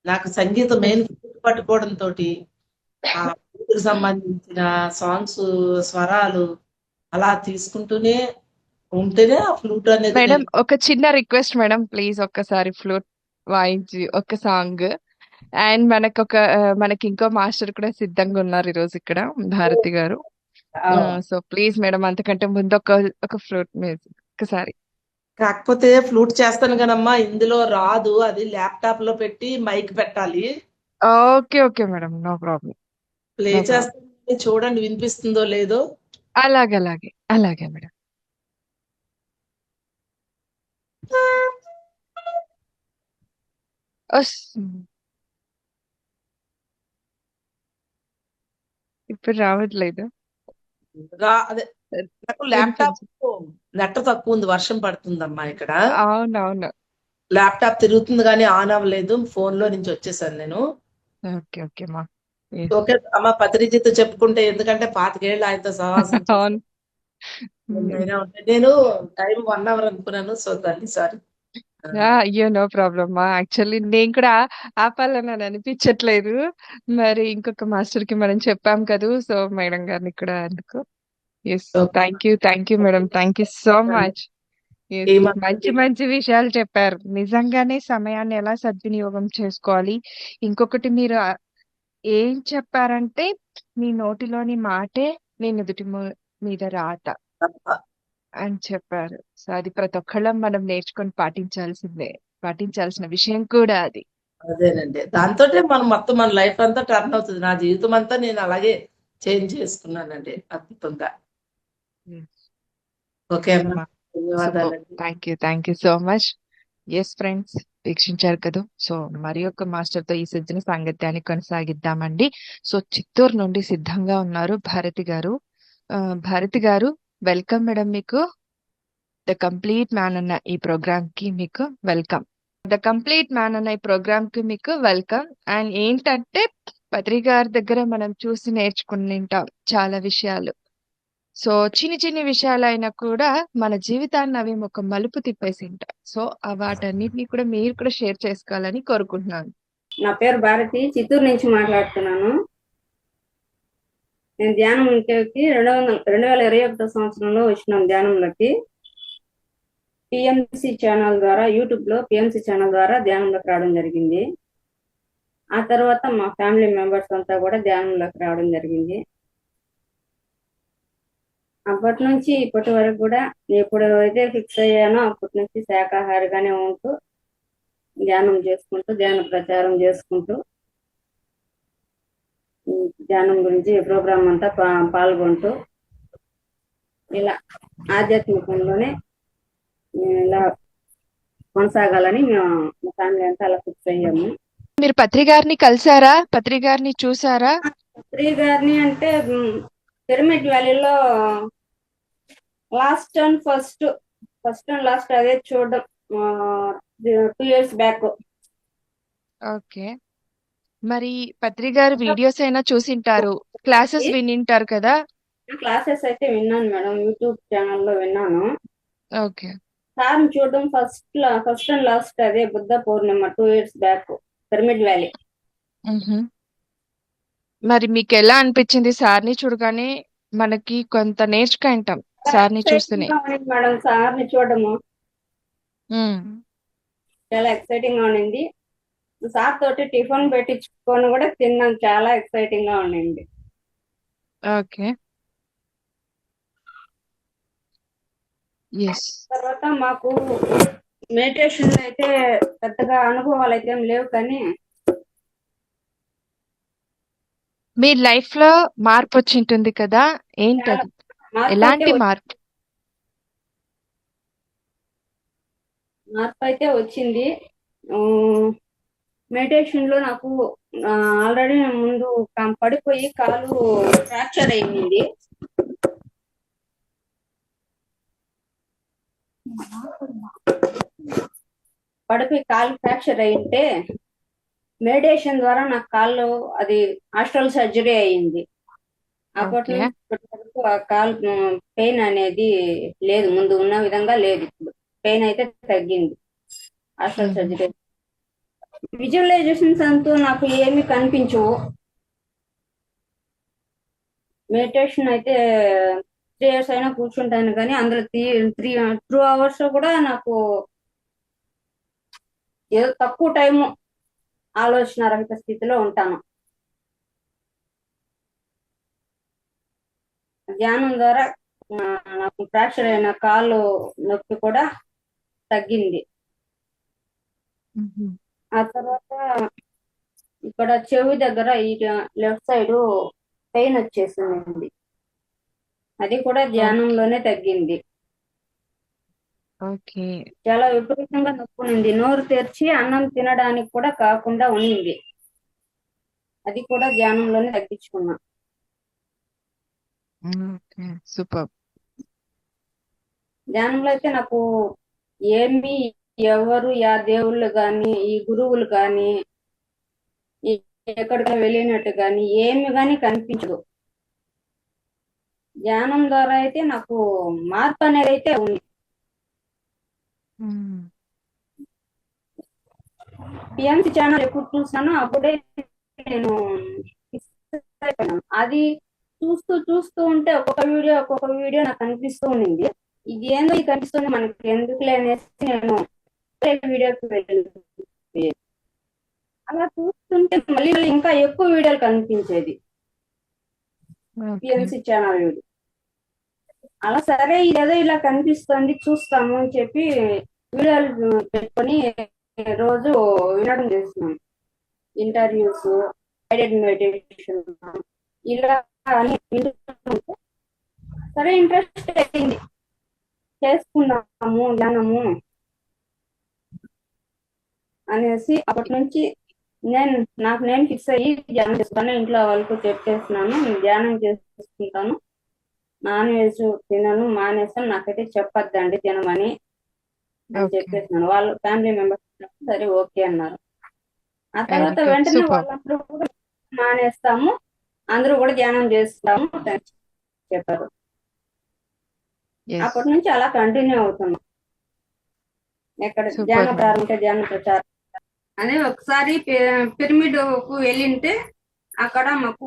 S2: నాకు సంగీతం మెయిన్ ఫ్లూట్ పట్టుకోవడంతోటి ఆ ఫ్లూట్‌కి సంబంధించిన సాంగ్స్ స్వరాలు అలా తీసుకుంటూనే ఉంటేనే ఆ ఫ్లూట్ అనేది
S1: మేడం
S2: నేను
S1: ఒక చిన్న రిక్వెస్ట్ మేడం, ప్లీజ్ ఒక్కసారి ఫ్లూట్ వాయించి ఒక సాంగ్. అండ్ మనకి ఇంకో మాస్టర్ కూడా సిద్ధంగా ఉన్నారు ఈ రోజు ఇక్కడ, భారతి గారు.
S2: ఆ!
S1: సో ప్లీజ్ మేడం, అంతకంటే ముందు ఒక ఫ్లూట్ మ్యూజిక్ ఒకసారి.
S2: కాకపోతే ఫ్లూట్ చేస్తాను గానమ్మా ఇందులో రాదు. అది ల్యాప్‌టాప్‌లో పెట్టి మైక్ పెట్టాలి.
S1: Okay, okay madam, no problem.
S2: Play
S1: no problem.
S2: చేస్తాను చూడండి వినిపిస్తుందో లేదో.
S1: అలాగే, అలాగే, అలాగే మేడం. వస్తుంది. ఇప్పుడు రావట్లేదు.
S2: అదే నాకు ల్యాప్‌టాప్
S1: వినిపించు.
S2: నెట్ తక్కువుంది. వర్షం పడుతుందమ్మా ఇక్కడ.
S1: అవునవును.
S2: ల్యాప్‌టాప్ తిరుగుతుంది గానీ ఆన్ అవ్వలేదు. ఫోన్‌లో నుంచి వచ్చేసాను నేను.
S1: ఓకే, ఓకే మా. ఎస్.
S2: ఓకే. అమ్మ పత్రిజిత్ చెప్పుకుంటే ఎందుకంటే 25 ఏళ్ళు ఆయనతో సహవాసం
S1: అవును.
S2: చేశాను. ఎన్నైనా ఉంటాయి. నేను టైమ్ 1 అవర్ అనుకున్నాను. సో, తల్లి సారీ. ఆ!
S1: అయ్యో, నో ప్రాబ్లం మా. యాక్చువల్లీ నేను కూడా ఆపాలని అని అనిపించట్లేదు. మరి ఇంకొక మాస్టర్ కి మనం చెప్పాం కదూ, సో మేడం గారిని కూడా అందుకు. Yes.
S2: Okay.
S1: Thank you madam, thank you so much.
S2: ఈ
S1: ఎస్. మంచి
S2: మధ్య
S1: మంచి విషయాలు చెప్పారు. నిజంగానే సమయాన్ని ఎలా సద్వినియోగం చేసుకోవాలి. ఇంకొకటి మీరు ఏం చెప్పారంటే, మీ నోటిలోని మాటే నీ మీద రాత అని చెప్పారు. సో అది ప్రతి ఒక్కళ్ళం మనం నేర్చుకొని పాటించాల్సిందే. పాటించాల్సిన విషయం కూడా అది.
S2: అదేనండి. దాంతోటే మనం మొత్తం మన లైఫ్ అంతా టర్న్ అవుతది. నా జీవితం అంతా నేను అలాగే చేంజ్ చేసుకున్నానండి అద్భుతంగా.
S1: హ్మ్.
S2: ఓకే అమ్మా.
S1: అమ్మా. సూపర్.
S2: ధన్యవాదాలండి.
S1: Thank you so much. Yes friends, వీక్షించారు కదూ! సో మరి ఒక మాస్టర్‌తో ఈ సజ్జన సాంగత్యాన్ని కొనసాగిద్దామండి. సో చిత్తూరు నుండి సిద్ధంగా ఉన్నారు భారతి గారు. భారతి గారు, వెల్కమ్ మేడం మీకు. ద కంప్లీట్ మ్యాన్ అన్న ఈ ప్రోగ్రామ్‌కి మీకు వెల్కమ్. ద కంప్లీట్ మ్యాన్ అన్న ఈ ప్రోగ్రామ్‌కి మీకు వెల్కమ్. అండ్ ఏంటంటే, పత్రి గారి దగ్గర మనం చూసి నేర్చుకునింటాం చాలా విషయాలు. సో చిన్ని చిన్ని విషయాలైనా కూడా మన జీవితాన్ని అవి ఒక మలుపు తిప్పేసింటాయి. సో వాటన్నిటిని కూడా మీరు కూడా షేర్ చేసుకోవాలని కోరుకుంటున్నాను.
S3: నా పేరు భారతి, చిత్తూరు నుంచి మాట్లాడుతున్నాను. నేను ధ్యానంలోకి 2021 సంవత్సరంలో వచ్చినాను ధ్యానంలోకి. పిఎంసి ఛానల్ ద్వారా, యూట్యూబ్ లో పిఎంసి ఛానల్ ద్వారా ధ్యానంలోకి రావడం జరిగింది. ఆ తర్వాత మా ఫ్యామిలీ మెంబర్స్ అంతా కూడా ధ్యానంలోకి రావడం జరిగింది. అప్పటి నుంచి ఇప్పటి వరకు కూడా ఎప్పుడు అయితే ఫిక్స్ అయ్యానో అప్పటి నుంచి శాకాహారిగానే ఉంటూ ధ్యానం చేసుకుంటూ, ధ్యాన ప్రచారం చేసుకుంటూ, ధ్యానం గురించి ప్రోగ్రామ్ అంతా పాల్గొంటూ ఇలా ఆధ్యాత్మికంలోనే ఇలా కొనసాగాలని మేము మా ఫ్యామిలీ అంతా అలా ఫిక్స్ అయ్యాము.
S1: మీరు పత్రి గారిని కలిసారా? పత్రి గారిని చూసారా?
S3: శ్రీ గారిని అంటే పిరమిడ్ వ్యాలీలో last and first and last అదే చూడడం 2 years బ్యాక్.
S1: ఓకే. మరి పత్రి గారి వీడియోస్ అయినా చూసింటారు, క్లాసెస్ వినింటారు కదా?
S3: క్లాసెస్ అయితే విన్నాను మేడం, యూట్యూబ్ ఛానల్లో విన్నాను.
S1: ఓకే.
S3: సార్ని చూడడం ఫస్ట్ అండ్ లాస్ట్ అదే బుద్ధ పౌర్ణిమ 2 years బ్యాక్, పిరమిడ్ వ్యాలీ.
S1: మరి మీకు ఎలా అనిపించింది సార్ని చూడగానే? మనకి కొంత నేర్చుకుంటాం సార్ని
S3: ఎక్సైటింగ్
S1: చూస్తేనే.
S3: గా ఉండింది మేడం సార్ని చూడడము.
S1: ఉమ్.
S3: చాలా ఎక్సైటింగ్ గా ఉండింది. సార్ తోటి టిఫిన్ పెట్టించుకొని కూడా తిన్నాం, చాలా ఎక్సైటింగ్ గా ఉండింది.
S1: ఓకే. ఎస్.
S3: తర్వాత మాకు మెడిటేషన్ లో అయితే పెద్దగా అనుభవాలు అయితే ఏం లేవు, కానీ
S1: మీ లైఫ్ లో మార్పు వచ్చింటుంది కదా,
S3: చాలా
S1: ఏంటది?
S3: మార్పు అయితే
S1: ఎలాంటి మార్పు?
S3: వచ్చింది. మెడిటేషన్ లో నాకు ఆల్రెడీ ముందు పడిపోయి కాలు ఫ్రాక్చర్ అయింది. పడిపోయి కాలు ఫ్రాక్చర్ అయింటే మెడిటేషన్ ద్వారా నాకు కాళ్ళు అది హాస్టల్ సర్జరీ అయింది. అప్పటి
S1: ఓకే.
S3: నుంచి ఇప్పటి వరకు ఆ కాలు పెయిన్ అనేది లేదు, ముందు ఉన్న విధంగా లేదు. ఇప్పుడు పెయిన్ అయితే తగ్గింది హాస్టల్
S1: మ్మ్.
S3: సర్జరీ. విజువలైజేషన్స్ అంటూ నాకు ఏమి కనిపించవు. మెడిటేషన్ అయితే 3 ఇయర్స్ అయినా కూర్చుంటాను, కానీ అందులో 2 అవర్స్ కూడా నాకు ఏదో తక్కువ టైం ఆలోచన రహిత స్థితిలో ఉంటాను. ధ్యానం ద్వారా నాకు ఫ్రాక్చర్ అయిన కాలు నొప్పి కూడా తగ్గింది.
S1: మ్మ్.
S3: ఆ తర్వాత ఇక్కడ చెవి దగ్గర ఈ లెఫ్ట్ సైడ్ పెయిన్ వచ్చేసింది, అది కూడా ధ్యానంలోనే తగ్గింది.
S1: ఓకే.
S3: చాలా విపరీతంగా నొప్పి ఉంది, నోరు తెరిచి అన్నం తినడానికి కూడా కాకుండా ఉన్నింది, అది కూడా ధ్యానంలోనే తగ్గించుకున్నా.
S1: ఓకే. సూపర్.
S3: ధ్యానంలో అయితే నాకు ఏమి ఎవరు దేవుళ్ళు కానీ ఈ గురువులు కానీ ఎక్కడికి వెళ్ళినట్టు కానీ ఏమి కానీ కనిపించదు. ధ్యానం ద్వారా అయితే నాకు మార్పు అనేది అయితే ఉంది.
S1: మ్మ్.
S3: పిఎంసి ఛానల్ ఎప్పుడు చూసానో అప్పుడే నేను fix అయిపోయాను. అది చూస్తూ ఉంటే ఒక్కొక్క వీడియో నాకు కనిపిస్తూ ఉండింది. ఇది ఏందో ఇది కనిపిస్తుంది మనకి ఎందుకులే అనేసి నేను వీడియోకి వెళ్ళి అలా చూస్తుంటే మళ్ళీ ఇంకా ఎక్కువ వీడియోలు కనిపించేది
S1: ఓకే.
S3: PMC channel video. అలా సరే ఇదేదో ఇలా కనిపిస్తుంది చూస్తాము అని చెప్పి వీడియోలు పెట్టుకొని రోజు వినడం చేస్తున్నాం. ఇంటర్వ్యూస్, గైడెడ్ మెడిటేషన్ ఇలా అని వింటుంటే సరే ఇంట్రెస్ట్ అయింది, చేసుకున్నాము ధ్యానము అనేసి అప్పటి నుంచి నేను ఫిక్స్ అయ్యి ధ్యానం చేస్తాను. ఇంట్లో వాళ్ళకు చెప్పేస్తున్నాను, నేను ధ్యానం చేసుకుంటాను, నాన్ వెజ్ తినను, మానేస్తాను, నాకైతే చెప్పొద్దండి తినమని అని
S1: ఓకే.
S3: చెప్పేస్తున్నాను. వాళ్ళు ఫ్యామిలీ మెంబర్స్ సరే ఓకే అన్నారు. ఆ తర్వాత
S1: వెరీ గుడ్.
S3: వెంటనే
S1: సూపర్.
S3: వాళ్ళందరూ కూడా మానేస్తాము, అందరూ కూడా ధ్యానం చేస్తాము అని చెప్పారు.
S1: ఎస్.
S3: అప్పటి నుంచి అలా కంటిన్యూ అవుతున్నాం. ఎక్కడ ధ్యాన
S1: సూపర్.
S3: ప్రారంభ ధ్యాన ప్రచారం అదే ఒకసారి పిరమిడ్ కు వెళ్ళింటే అక్కడ మాకు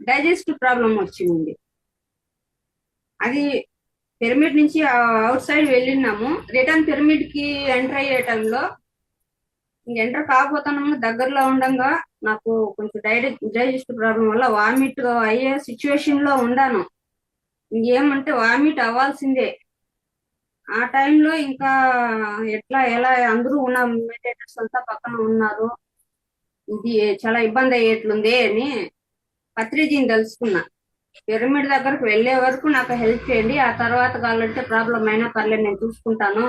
S3: డైజెస్టివ్ ప్రాబ్లం వచ్చింది. అది పిరమిడ్ నుంచి అవుట్ సైడ్ వెళ్ళినాము, రిటర్న్ పిరమిడ్ కి ఎంటర్ అయ్యే టైంలో ఎంటర్ కాబోతున్నాము, దగ్గరలో ఉండగా నాకు కొంచెం డైజెస్టివ్ ప్రాబ్లం వల్ల వామిట్ అయ్యే సిచ్యువేషన్ లో ఉండాను. ఇంకేమంటే వామిట్ అవ్వాల్సిందే. ఆ టైంలో ఇంకా ఎలా అందరూ ఉన్న మెడిటేటర్స్ అంతా పక్కన ఉన్నారు, ఇది చాలా ఇబ్బంది అయ్యేట్లుంది అని పత్రిజీని తెలుసుకున్నా. పిరమిడ్ దగ్గరకు వెళ్లే వరకు నాకు హెల్ప్ చేయండి, ఆ తర్వాత కావాలంటే ప్రాబ్లం అయినా పర్లేదు నేను చూసుకుంటాను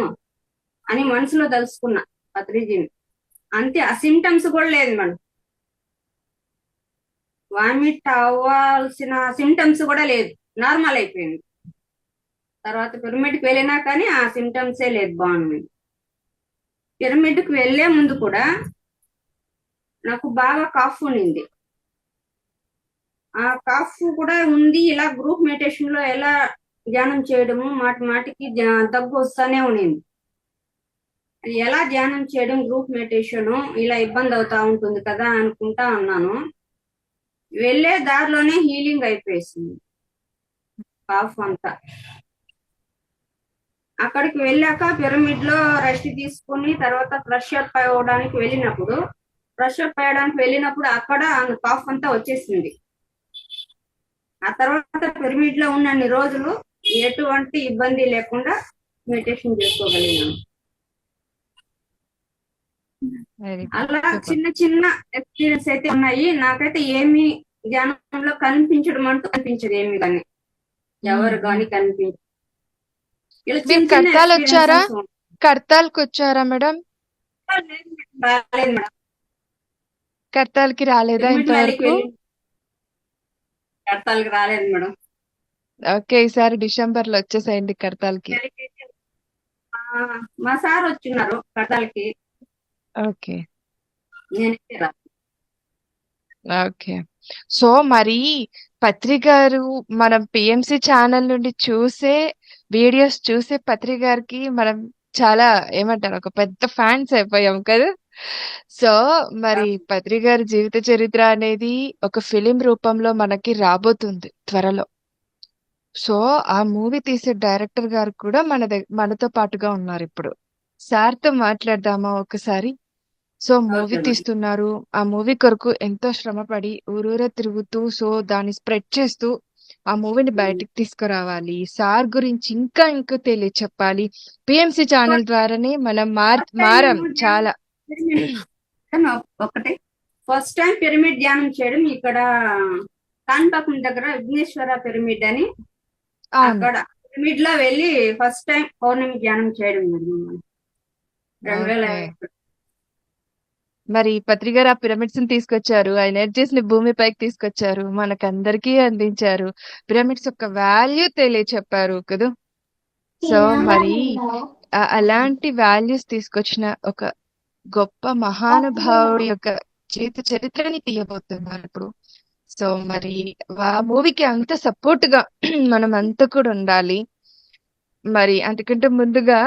S3: అని మనసులో తెలుసుకున్నా పత్రిజీని. అంతే, ఆ సిమ్టమ్స్ కూడా లేదు మేడం, వామిట్ అవ్వాల్సిన సిమ్టమ్స్ కూడా లేదు, నార్మల్ అయిపోయింది. తర్వాత పిరమిడ్కి వెళ్ళినా కానీ ఆ సిమ్టమ్సే లేదు, బాగుంది. పిరమిడ్కి వెళ్లే ముందు కూడా నాకు బాగా కాఫ్ ఉండింది, ఆ కాఫ్ కూడా ఉంది. ఇలా గ్రూప్ మెడిటేషన్ లో ఎలా ధ్యానం చేయడము, మాటికి దగ్గు వస్తానే ఉండింది. ఎలా ధ్యానం చేయడం గ్రూప్ మెడిటేషన్ ఇలా ఇబ్బంది అవుతా ఉంటుంది కదా అనుకుంటా ఉన్నాను. వెళ్లే దారిలోనే హీలింగ్ అయిపోయింది కాఫ్ అంతా. అక్కడికి వెళ్ళాక పిరమిడ్ లో రెస్ట్ తీసుకుని తర్వాత ఫ్రెష్ అప్ అవ్వడానికి వెళ్ళినప్పుడు అక్కడ కాఫ్ అంతా వచ్చేసింది. ఆ తర్వాత పిరమిడ్ లో ఉన్నన్ని రోజులు ఎటువంటి ఇబ్బంది లేకుండా మెడిటేషన్ చేసుకోగలిగాను.
S1: Very good.
S3: అలా
S1: సూపర్.
S3: చిన్న చిన్న ఎక్స్పీరియన్స్ అయితే ఉన్నాయి. నాకైతే ఏమి ధ్యానంలో కనిపించడం అంటూ కనిపించదు, ఏమి కానీ ఎవరు కానీ కనిపించదు. ఇలా
S1: మీరు
S3: చిన్న చిన్న
S1: కర్తాల్ వచ్చారా?
S3: ఎక్స్పీరియన్సెస్
S1: కర్తాల్కి వచ్చారా మేడం?
S3: రాలేదు మేడం.
S1: కర్తాల్కి రాలేదా
S3: పిరమిడ్ వ్యాలీకి
S1: ఇంతవరకు?
S3: వెళ్ళి కడతాలకు రాలేదు మేడం.
S1: ఓకే, ఈసారి డిసెంబర్ లో వచ్చేసేయండి కర్తాల్కి.
S3: ఆ, మా సార్ వచ్చిన్నారు కడతాలకి,
S1: ఓకే.
S3: నేనైతే రా.
S1: ఓకే. సో మరి పత్రి గారు మనం పిఎంసి ఛానల్ నుండి చూసే వీడియోస్ చూసే పత్రి గారికి మనం చాలా ఏమంటారు ఒక పెద్ద ఫ్యాన్స్ అయిపోయాం కదా. సో మరి పత్రి గారి జీవిత చరిత్ర అనేది ఒక ఫిలిం రూపంలో మనకి రాబోతుంది త్వరలో. సో ఆ మూవీ తీసే డైరెక్టర్ గారు కూడా మనతో పాటుగా ఉన్నారు ఇప్పుడు. సార్తో మాట్లాడదామా ఒకసారి? So movie
S3: okay madam.
S1: తీస్తున్నారు. ఆ మూవీ కొరకు ఎంతో శ్రమపడి ఊరూరా తిరుగుతూ సో దాన్ని స్ప్రెడ్ చేస్తూ ఆ మూవీని బయటికి తీసుకురావాలి. సార్ గురించి ఇంకా ఇంకా తెలియచెప్పాలి. పిఎంసి ఛానల్ ద్వారానే మనం మారాం చాలా.
S3: ఒకటి ఫస్ట్ టైం పిరమిడ్ ధ్యానం చేయడం ఇక్కడ కాణిపాకం దగ్గర విఘ్నేశ్వర పిరమిడ్ అని,
S1: అవును.
S3: అక్కడ పిరమిడ్ లో వెళ్ళి ఫస్ట్ టైం పౌర్ణమి ధ్యానం చేయడం జరిగింది.
S1: ఓకే.
S3: 2005.
S1: మరి పత్రి గారు ఆ పిరమిడ్స్ ని తీసుకొచ్చారు. ఆ ఎనర్జీస్ ని భూమిపైకి తీసుకొచ్చారు. మనకందరికీ అందించారు. పిరమిడ్స్ యొక్క వాల్యూ తెలియచెప్పారు కదా. సో మరి అలాంటి వాల్యూస్ తీసుకొచ్చిన ఒక గొప్ప మహానుభావుడి యొక్క జీవిత చరిత్రని తీయబోతున్నారు ఇప్పుడు. సో మరి ఆ మూవీకి అంత సపోర్ట్ గా మనం అంతా కూడా ఉండాలి. మరి అంతకంటే ముందుగా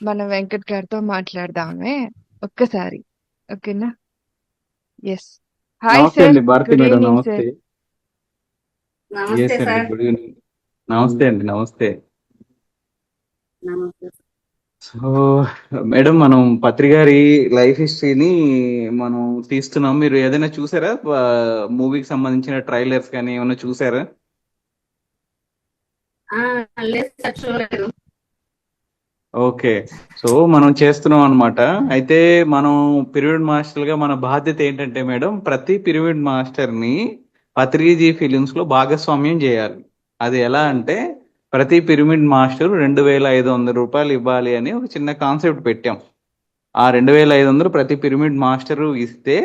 S1: మనం వెంకట్ గారితో మాట్లాడదామే ఒక్కసారి. ఓకేనా? ఎస్. హాయ్
S4: నమస్తే
S1: సార్.
S4: అండి భారతి
S1: గుడ్
S4: మేడం.
S1: ఈవినింగ్
S4: నమస్తే.
S1: సార్.
S3: నమస్తే
S4: ఎస్ అండి,
S3: సార్.
S4: Good evening. నమస్తే అండి, నమస్తే.
S3: నమస్తే.
S4: సో మేడం, మనం పత్రి గారి లైఫ్ హిస్టరీని మనం తీస్తున్నాం. మీరు ఏదైనా చూసారా? మూవీకి సంబంధించిన ట్రైలర్స్ కానీ ఏమైనా చూసారా?
S3: లేదు సార్, చూడలేదు.
S4: ఓకే. సో మనం చేస్తున్నాం అన్నమాట. అయితే మనం పిరమిడ్ మాస్టర్ గా మన బాధ్యత ఏంటంటే మేడం, ప్రతి పిరమిడ్ మాస్టర్ ని పత్రిజీ ఫిలిమ్స్ లో భాగస్వామ్యం చేయాలి. అది ఎలా అంటే, ప్రతి పిరమిడ్ మాస్టర్ 2,500 రూపాయలు ఇవ్వాలి అని ఒక చిన్న కాన్సెప్ట్ పెట్టాం. ఆ 2,500 ప్రతి పిరమిడ్ మాస్టర్ ఇస్తే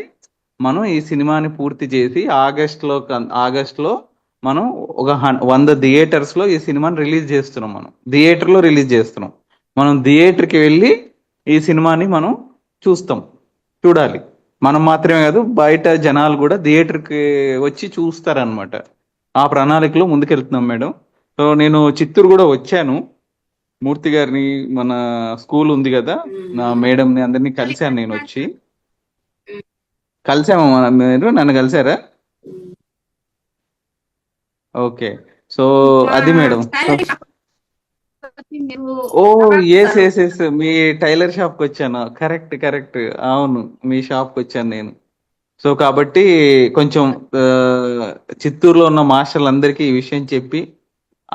S4: మనం ఈ సినిమాని పూర్తి చేసి ఆగస్ట్లో మనం ఒక 100 థియేటర్స్ లో ఈ సినిమాని రిలీజ్ చేస్తున్నాం. మనం థియేటర్ లో రిలీజ్ చేస్తున్నాం. మనం థియేటర్కి వెళ్ళి ఈ సినిమాని మనం చూడాలి. మనం మాత్రమే కాదు, బయట జనాలు కూడా థియేటర్కి వచ్చి చూస్తారనమాట. ఆ ప్రణాళికలో ముందుకెళ్తున్నాం మేడం. సో నేను చిత్తూరు కూడా వచ్చాను. మూర్తి గారిని, మన స్కూల్ ఉంది కదా, నా మేడంని అందరినీ కలిశాను. నేను వచ్చి కలిసాము. మీరు నన్ను కలిసారా? ఓకే. సో అది మేడం. ఓ ఎస్, మీ టైలర్ షాప్ కి వచ్చాను. కరెక్ట్. అవును, మీ షాప్ కి వచ్చాను నేను. సో కాబట్టి కొంచెం చిత్తూరులో ఉన్న మాస్టర్లు అందరికీ ఈ విషయం చెప్పి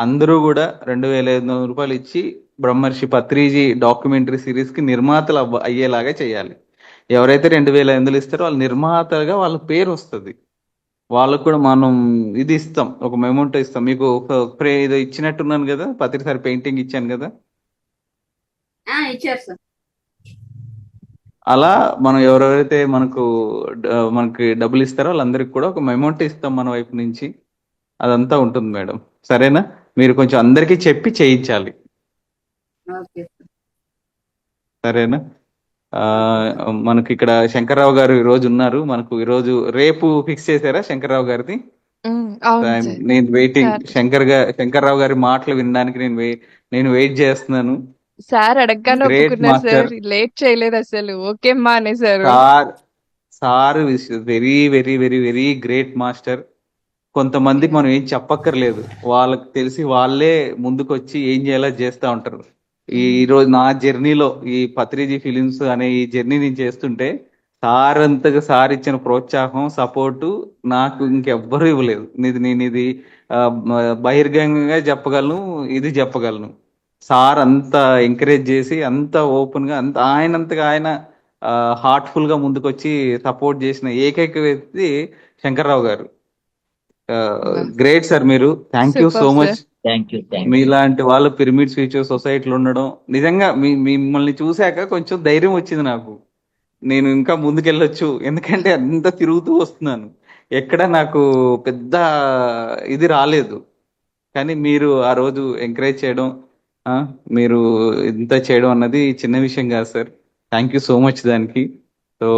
S4: అందరూ కూడా 2,500 రూపాయలు ఇచ్చి బ్రహ్మర్షి పత్రిజీ డాక్యుమెంటరీ సిరీస్ కి నిర్మాతలు అయ్యేలాగా చేయాలి. ఎవరైతే 2,500 ఇస్తారో వాళ్ళ నిర్మాతగా వాళ్ళ పేరు వస్తుంది. వాళ్ళకు కూడా మనం ఇది ఇస్తాం, ఒక మెమోంటో ఇస్తాం. మీకు ఒక ఇది ఇచ్చినట్టున్నాను కదా, పత్రి సార్ పెయింటింగ్ ఇచ్చాను కదా,
S3: ఇచ్చారు సార్.
S4: అలా మనం ఎవరెవరైతే మనకి డబ్బులు ఇస్తారో వాళ్ళందరికి కూడా ఒక మెమోంటో ఇస్తాం మన వైపు నుంచి. అదంతా ఉంటుంది మేడం. సరేనా? మీరు కొంచెం అందరికీ చెప్పి చేయించాలి.
S3: Okay sir.
S4: సరేనా? మనకి ఇక్కడ శంకర్రావు గారు ఈ రోజు ఉన్నారు. మనకు ఈ రోజు రేపు ఫిక్స్ చేశారా శంకర్రావు గారిది?
S1: అవును సార్.
S4: నేను వెయిటింగ్.
S1: సార్
S4: శంకర్రావు గారి మాటలు వినడానికి నేను వెయిట్ చేస్తున్నాను.
S1: సార్ అడగగానే
S4: గ్రేట్
S1: ఒప్పుకున్నారు సార్.
S4: మాస్టర్.
S1: లేట్ చేయలేదు అసలు. ఓకే అమ్మా అనేసారు.
S4: Sir very very very very great master. కొంతమందికి మనం ఏం చెప్పక్కర్లేదు, వాళ్ళకి తెలిసి వాళ్ళే ముందుకు వచ్చి ఏం చేయాలో చేస్తూ ఉంటారు. ఈ రోజు నా జర్నీలో ఈ పత్రిజీ ఫిలిమ్స్ అనే ఈ జర్నీ నేను చేస్తుంటే సార్ ఇచ్చిన ప్రోత్సాహం సపోర్టు నాకు ఇంకెవ్వరూ ఇవ్వలేదు. నేను ఇది బహిర్గంగా చెప్పగలను, ఇది చెప్పగలను. సార్ అంత ఎంకరేజ్ చేసి అంత ఓపెన్ గా అంత ఆయనంతగా ఆయన హార్ట్ఫుల్ గా ముందుకొచ్చి సపోర్ట్ చేసిన ఏకైక వ్యక్తి శంకర్రావు గారు. గ్రేట్ సార్, మీరు thank you so
S1: super
S4: much.
S1: Sir.
S5: Thank you.
S4: మీలాంటి వాళ్ళు పిరమిడ్స్ ఫ్యూచర్ సొసైటీలో ఉండడం నిజంగా మిమ్మల్ని చూశాక కొంచెం ధైర్యం వచ్చింది నాకు. నేను ఇంకా ముందుకెళ్ళొచ్చు, ఎందుకంటే అంత తిరుగుతూ వస్తున్నాను, ఎక్కడ నాకు పెద్ద ఇది రాలేదు. కానీ మీరు ఆ రోజు ఎంకరేజ్ చేయడం, ఆ, మీరు ఇంత చేయడం అన్నది చిన్న విషయం కాదు sir. Thank you so much దానికి. సో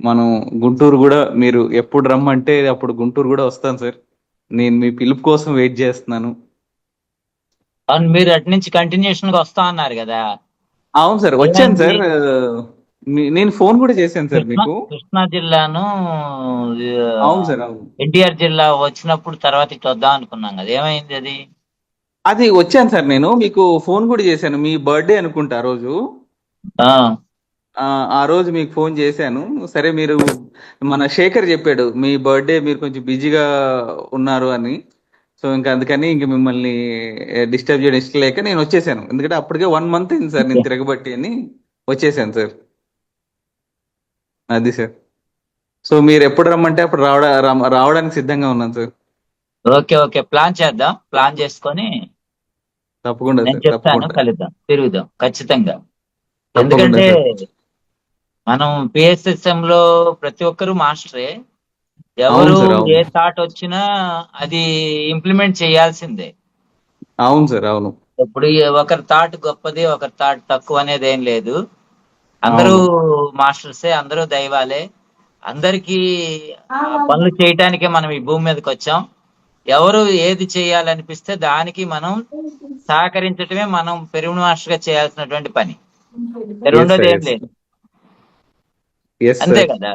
S4: మనం గుంటూరు కూడా మీరు ఎప్పుడు రమ్మంటే అప్పుడు గుంటూరు కూడా వస్తాను సార్. నేను మీ పిలుపు కోసం వెయిట్ చేస్తున్నాను.
S5: అవును, మీరు అటు నుంచి కంటిన్యూషన్ గా వస్తా అన్నారు కదా,
S4: అవును సార్, వచ్చాను సార్.
S5: ఏమైంది?
S4: నేను ఫోన్ కూడా చేశాను సార్ మీకు.
S5: కృష్ణా జిల్లాను
S4: అవును సార్, అవును.
S5: ఎన్టీఆర్ జిల్లా వచ్చినప్పుడు తర్వాత ఇటు వద్దాం అనుకున్నాం కదా, ఏమైంది అది?
S4: అది వచ్చాను సార్, నేను మీకు ఫోన్ కూడా చేశాను. మీ బర్త్డే అనుకుంటా ఆ రోజు.
S5: ఆ,
S4: ఆ రోజు మీకు ఫోన్ చేశాను. సరే, మీరు మన శేఖర్ చెప్పాడు మీ బర్త్డే మీరు కొంచెం బిజీగా ఉన్నారు అని. సో ఇంకా అందుకని ఇంక మిమ్మల్ని డిస్టర్బ్ చేయడం ఇష్టం లేక నేను వచ్చేసాను. ఎందుకంటే అప్పటికే 1 month అయింది సార్ నేను తిరగబట్టి అని వచ్చేసాను సార్. అది సార్. సో మీరు ఎప్పుడు రమ్మంటే అప్పుడు రావడానికి సిద్ధంగా ఉన్నాను సార్.
S5: ఓకే ఓకే, ప్లాన్ చేద్దాం. ప్లాన్ చేసుకొని
S4: తప్పకుండా
S5: నేను
S4: సార్,
S5: చెప్తాను,
S4: తప్పకుండా
S5: కలుద్దాం, తిరుగుదాం ఖచ్చితంగా.
S4: తప్పకుండా
S5: ఎందుకంటే
S4: సార్.
S5: మనం పిఎస్ఎస్ఎం లో ప్రతి ఒక్కరు మాస్టరే. ఎవరు
S4: అవును సార్,
S5: ఏ
S4: అవును.
S5: థాట్ వచ్చినా అది ఇంప్లిమెంట్ చేయాల్సిందే.
S4: అవును సార్, అవును.
S5: ఇప్పుడు ఒకరి థాట్ గొప్పది, ఒకరి థాట్ తక్కువ అనేది ఏం లేదు. అందరూ
S4: అవును.
S5: మాస్టర్సే, అందరూ దైవాలే. అందరికీ పనులు చేయటానికే మనం ఈ భూమి మీదకి వచ్చాం. ఎవరు ఏది చేయాలనిపిస్తే దానికి మనం సహకరించటమే మనం పెరుగు మాస్టర్ గా చేయాల్సినటువంటి పని.
S4: ఎస్
S5: రెండోది
S4: సార్,
S5: ఏం
S4: ఎస్
S5: లేదు,
S4: ఎస్
S5: అంతే
S4: సార్,
S5: కదా.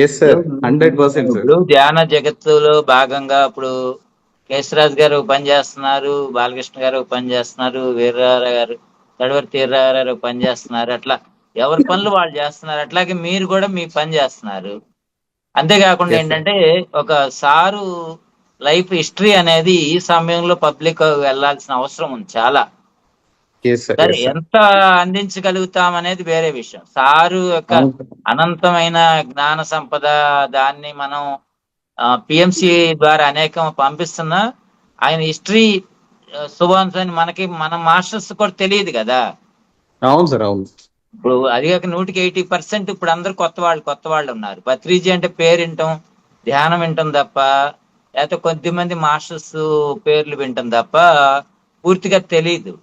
S4: Yes sir, 100% sir.
S5: ఇప్పుడు ధ్యాన జగత్తులో భాగంగా ఇప్పుడు కేశరాజ్ గారు పని చేస్తున్నారు, బాలకృష్ణ గారు పని చేస్తున్నారు, వీర్రావు గారు, తడవర్తి వీర్రావు గారు పని చేస్తున్నారు. అట్లా ఎవరి పనులు వాళ్ళు చేస్తున్నారు. అట్లాగే మీరు కూడా మీ పని చేస్తున్నారు. అంతేకాకుండా
S4: ఎస్ సార్,
S5: ఏంటంటే ఒక సారు లైఫ్ హిస్టరీ అనేది ఈ సమయంలో పబ్లిక్ వెళ్ళాల్సిన అవసరం ఉంది చాలా.
S4: ఎస్ సార్,
S5: సరే,
S4: ఎస్ సార్.
S5: ఎంత అందించగలుగుతాం అనేది వేరే విషయం. సారు యొక్క
S4: అవును సార్.
S5: అనంతమైన జ్ఞాన సంపద, దాన్ని మనం పిఎంసి ద్వారా అనేకం పంపిస్తున్నా ఆయన హిస్టరీ శుభాంశం అని మన మాస్టర్స్ కూడా తెలియదు కదా.
S4: అవును సార్, అవును.
S5: ఇప్పుడు అది కాక 100% ఇప్పుడు అందరు కొత్త వాళ్ళు ఉన్నారు. పత్రిజీ అంటే పేరు వింటాం, ధ్యానం వింటాం తప్ప, లేకపోతే కొద్దిమంది మాస్టర్స్ పేర్లు వింటాం తప్ప పూర్తిగా తెలియదు.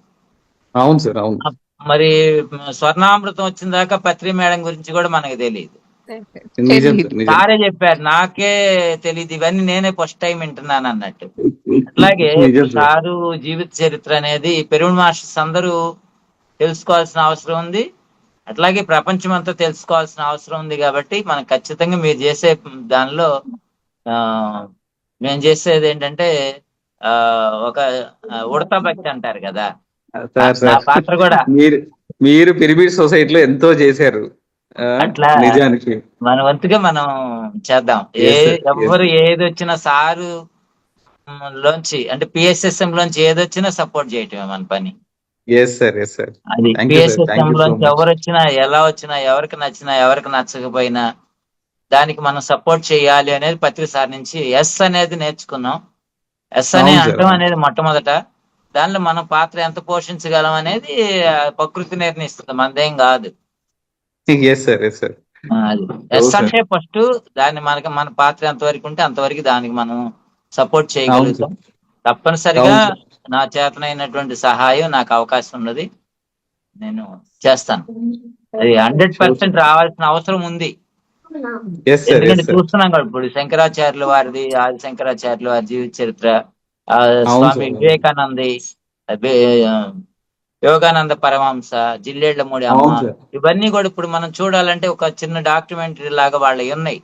S4: అవును సార్, అవును.
S5: మరి స్వర్ణామృతం వచ్చిన దాకా పత్రి మేడం గురించి కూడా మనకు తెలియదు.
S4: నిజం సార్, నిజం.
S5: సారే చెప్పారు, నాకే తెలియదు, ఇవన్నీ నేనే ఫస్ట్ టైం వింటున్నాను అన్నట్టు. అట్లాగే
S4: నిజం సార్.
S5: సారు జీవిత చరిత్ర అనేది పెరుగు మాస్టర్స్ అందరూ తెలుసుకోవాల్సిన అవసరం ఉంది. అట్లాగే ప్రపంచం అంతా తెలుసుకోవాల్సిన అవసరం ఉంది. కాబట్టి మనం ఖచ్చితంగా మీరు చేసే దానిలో ఆ మేము చేసేది ఏంటంటే ఒక ఉడతా భక్తి అంటారు కదా,
S4: సార్
S5: నా
S4: సార్,
S5: పాత్ర కూడా
S4: మీరు పిరమిడ్ సొసైటీలో ఎంతో చేశారు.
S5: అట్లా
S4: నిజానికి
S5: మన వంతుగా మనం చేద్దాం.
S4: Yes, sir. Yes,
S5: ఎవరు
S4: sir.
S5: ఏది వచ్చినా సారు లోంచి అంటే పిఎస్ఎస్ఎం లోంచి ఏది వచ్చినా సపోర్ట్ చేయటమే మన పని.
S4: Yes sir, yes sir.
S5: అది
S4: thank you sir,
S5: PSSM
S4: thank you so
S5: లోంచి
S4: మచ్.
S5: ఎవరు వచ్చినా, ఎలా వచ్చినా, ఎవరికి నచ్చినా, ఎవరికి నచ్చకపోయినా దానికి మనం సపోర్ట్ చేయాలి అనేది పత్రిక సార్ నుంచి ఎస్ అనేది నేర్చుకున్నాం. ఎస్ అనే
S4: అవును సార్,
S5: అంటం
S4: అవును.
S5: అనేది మొట్టమొదట. దానిలో మనం పాత్ర ఎంత పోషించగలం అనేది ప్రకృతి నిర్ణయిస్తుంది, మనదేం కాదు.
S4: Yes sir, yes sir.
S5: అది ఎస్
S4: sir.
S5: అంటే ఫస్ట్ దాన్ని మన పాత్ర ఎంతవరకు ఉంటే అంతవరకు దానికి మనం సపోర్ట్
S4: అవును
S5: చేయగలుగుతాం.
S4: సార్,
S5: తప్పనిసరిగా
S4: అవును సార్.
S5: నా చేతనైనటువంటి సహాయం, నాకు అవకాశం ఉన్నది, నేను చేస్తాను. అది 100% రావాల్సిన అవసరం ఉంది.
S4: ఎస్ సార్,
S5: ఎందుకంటే
S4: ఎస్ సార్.
S5: చూస్తున్నాం కదా ఇప్పుడు శంకరాచార్యుల వారిది, ఆది శంకరాచార్యుల వారి జీవిత చరిత్ర,
S4: అవును
S5: స్వామి
S4: సార్.
S5: వివేకానంది, యోగానంద పరమహంస, జిల్లేళ్లమూడి అమ్మ,
S4: అవును సార్.
S5: ఇవన్నీ కూడా ఇప్పుడు మనం చూడాలంటే ఒక చిన్న డాక్యుమెంటరీ లాగా వాళ్ళవి ఉన్నాయి.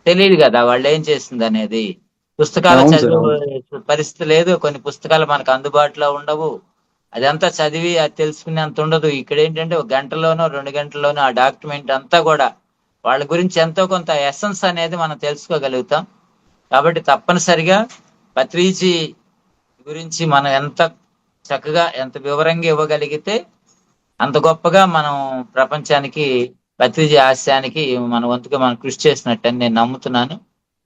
S5: తెలియదు కదా వాళ్ళు ఏం చేసింది అనేది. పుస్తకాలు
S4: అవును సార్,
S5: చదువు పరిస్థితి లేదు, కొన్ని పుస్తకాలు మనకు అందుబాటులో ఉండవు. అదంతా చదివి అది తెలుసుకునేంత ఉండదు. ఇక్కడ ఏంటంటే ఒక గంటలోనో 2 గంటల్లోనో ఆ డాక్యుమెంట్ అంతా కూడా వాళ్ళ గురించి ఎంతో కొంత ఎసెన్స్ అనేది మనం తెలుసుకోగలుగుతాం. కాబట్టి తప్పనిసరిగా పత్రిజీ గురించి మనం ఎంత చక్కగా ఎంత వివరంగా ఇవ్వగలిగితే అంత గొప్పగా మనం ప్రపంచానికి పత్రిజీ హాస్యానికి మన వంతుగా మనం కృషి చేసినట్టు అని నేను నమ్ముతున్నాను.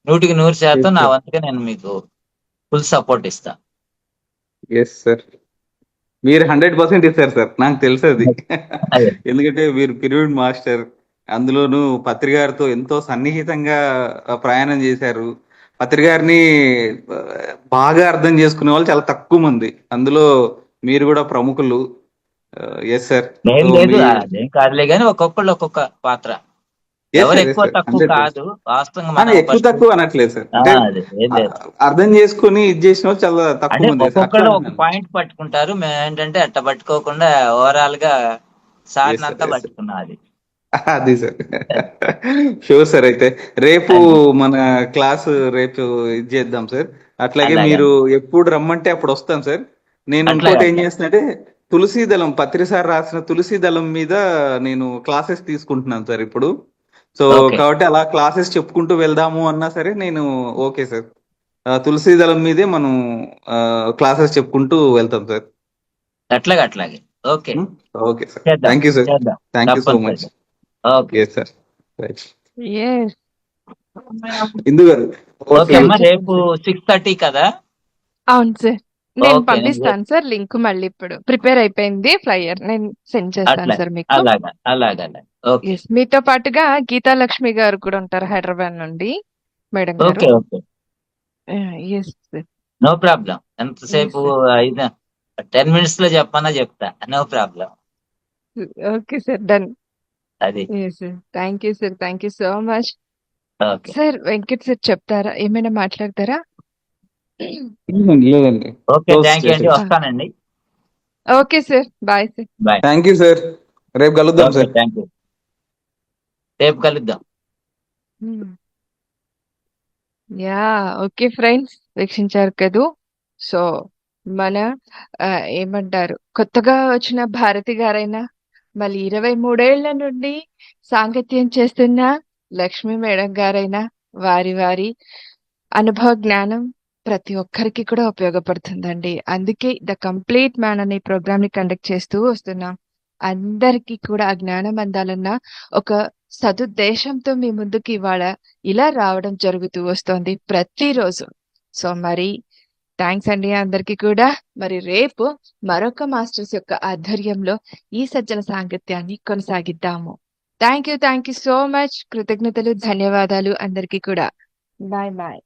S5: 100% నా వంతుగా నేను మీకు ఫుల్ సపోర్ట్ ఇస్తా.
S4: ఎస్ సార్, మీరు 100% ఇస్తారు సార్, నాకు తెలుసు అది.
S5: అదే.
S4: ఎందుకంటే మీరు పిరమిడ్ మాస్టర్, అందులోనూ పత్రి గారితో ఎంతో సన్నిహితంగా ప్రయాణం చేశారు. పత్రి గారిని ఆ, బాగా అర్థం చేసుకునే వాళ్ళు చాలా తక్కువ మంది, అందులో మీరు కూడా ప్రముఖులు. Yes sir.
S5: ఏం లేదు, అదేం కాదులే కానీ ఒక్కొక్కళ్ళు ఒక్కొక్క పాత్ర. ఎవరు ఎక్కువ తక్కువ కాదు, వాస్తవంగా మనం
S4: ఎక్కువ
S5: first-
S4: తక్కువ అనట్లేదు సార్, అంటే
S5: అదే ఏం లేదు.
S4: అర్థం చేసుకుని ఇది చేసిన వాళ్ళు చాలా
S5: అంటే
S4: తక్కువ మంది సార్.
S5: ఒక్కొక్కళ్ళు
S4: అట్లా
S5: ఒక పాయింట్ పట్టుకుంటారు, మేము ఏంటంటే అట్ట పట్టుకోకుండా ఓవరాల్ గా సార్ అంతా
S4: yes, sir.
S5: పట్టుకున్నాం. అది
S4: అది సార్. Sure sir. అయితే రేపు మన క్లాస్ రేపు ఇది చేద్దాం సార్. అట్లాగే
S5: అలాగే.
S4: మీరు ఎప్పుడు రమ్మంటే అప్పుడు వస్తాం సార్. నేను
S5: అట్లాగే.
S4: ఇంకోటి ఏం చేస్తున్నంటే తులసి దళం, పత్రి సార్ రాసిన తులసి దళం మీద నేను క్లాసెస్ తీసుకుంటున్నాను సార్ ఇప్పుడు. So
S5: Okay.
S4: కాబట్టి అలా క్లాసెస్ చెప్పుకుంటూ వెళ్దాము అన్నా సరే నేను ఓకే సార్. తులసి దళం మీదే మనం క్లాసెస్ చెప్పుకుంటూ వెళ్తాం సార్.
S5: అట్లాగే ఓకే,
S4: ఓకే సార్,
S5: చేద్దాం,
S4: థ్యాంక్ యూ సార్,
S5: చేద్దాం.
S4: Thank you so much.
S5: తప్పనిసరిగా. Okay
S4: yes sir, right.
S1: Yes.
S4: Indu గారు,
S5: ఓకే అమ్మా, రేపు 6:30 కదా?
S1: అవును సార్, నేను
S5: Okay,
S1: పంపిస్తాను సార్ లింక్. మళ్ళీ ఇప్పుడు ప్రిపేర్ అయిపోయింది ఫ్లైయర్, నేను సెండ్ చేస్తాను
S5: అట్లా
S1: సార్ మీకు.
S5: అలాగా ఓకే
S1: Yes, మీతో పాటుగా గీతా లక్ష్మి గారు కూడా ఉంటారు హైదరాబాద్ నుండి, మేడం గారు.
S5: Okay okay,
S1: yes sir.
S5: No problem. ఎంతసేపు అయినా 10 minutes లో చెప్పన్నా చెప్తా, no problem.
S1: Okay sir, done.
S5: అది
S1: yes sir, thank you sir, thank you so much.
S5: Okay
S1: sir Venkat sir చెప్తారా, ఏమైనా మాట్లాడతారా?
S4: లేదండి.
S5: ఓకే, థ్యాంక్ యూ అండి, వస్తానండి.
S1: Okay sir, bye sir.
S5: Bye.
S4: Thank you sir, రేపు కలుద్దాం
S5: ఓకే,
S4: సార్.
S5: థ్యాంక్ యూ, రేపు కలుద్దాం.
S1: యా, ఓకే ఫ్రెండ్స్, వీక్షించారు కదూ. సో మన ఏమంటారు, కొత్తగా వచ్చిన భారతి గారైనా, మళ్ళీ 23 ఏళ్ల నుండి సాంగత్యం చేస్తున్న లక్ష్మీ మేడం గారైనా, వారి అనుభవ జ్ఞానం ప్రతి ఒక్కరికి కూడా ఉపయోగపడుతుందండి. అందుకే ద కంప్లీట్ మ్యాన్ అనే ప్రోగ్రామ్ ని కండక్ట్ చేస్తూ వస్తున్నాం. అందరికీ కూడా ఆ జ్ఞానం అందాలన్న ఒక సదుద్దేశంతో మీ ముందుకి ఇవాళ ఇలా రావడం జరుగుతూ వస్తోంది ప్రతిరోజు. సో మరి థ్యాంక్స్ అండి అందరికీ కూడా. మరి రేపు మరొక మాస్టర్స్ యొక్క ఆధ్వర్యంలో ఈ సజ్జన సాంగత్యాన్ని కొనసాగిద్దాము. Thank you so much. కృతజ్ఞతలు, ధన్యవాదాలు అందరికీ కూడా. Bye bye.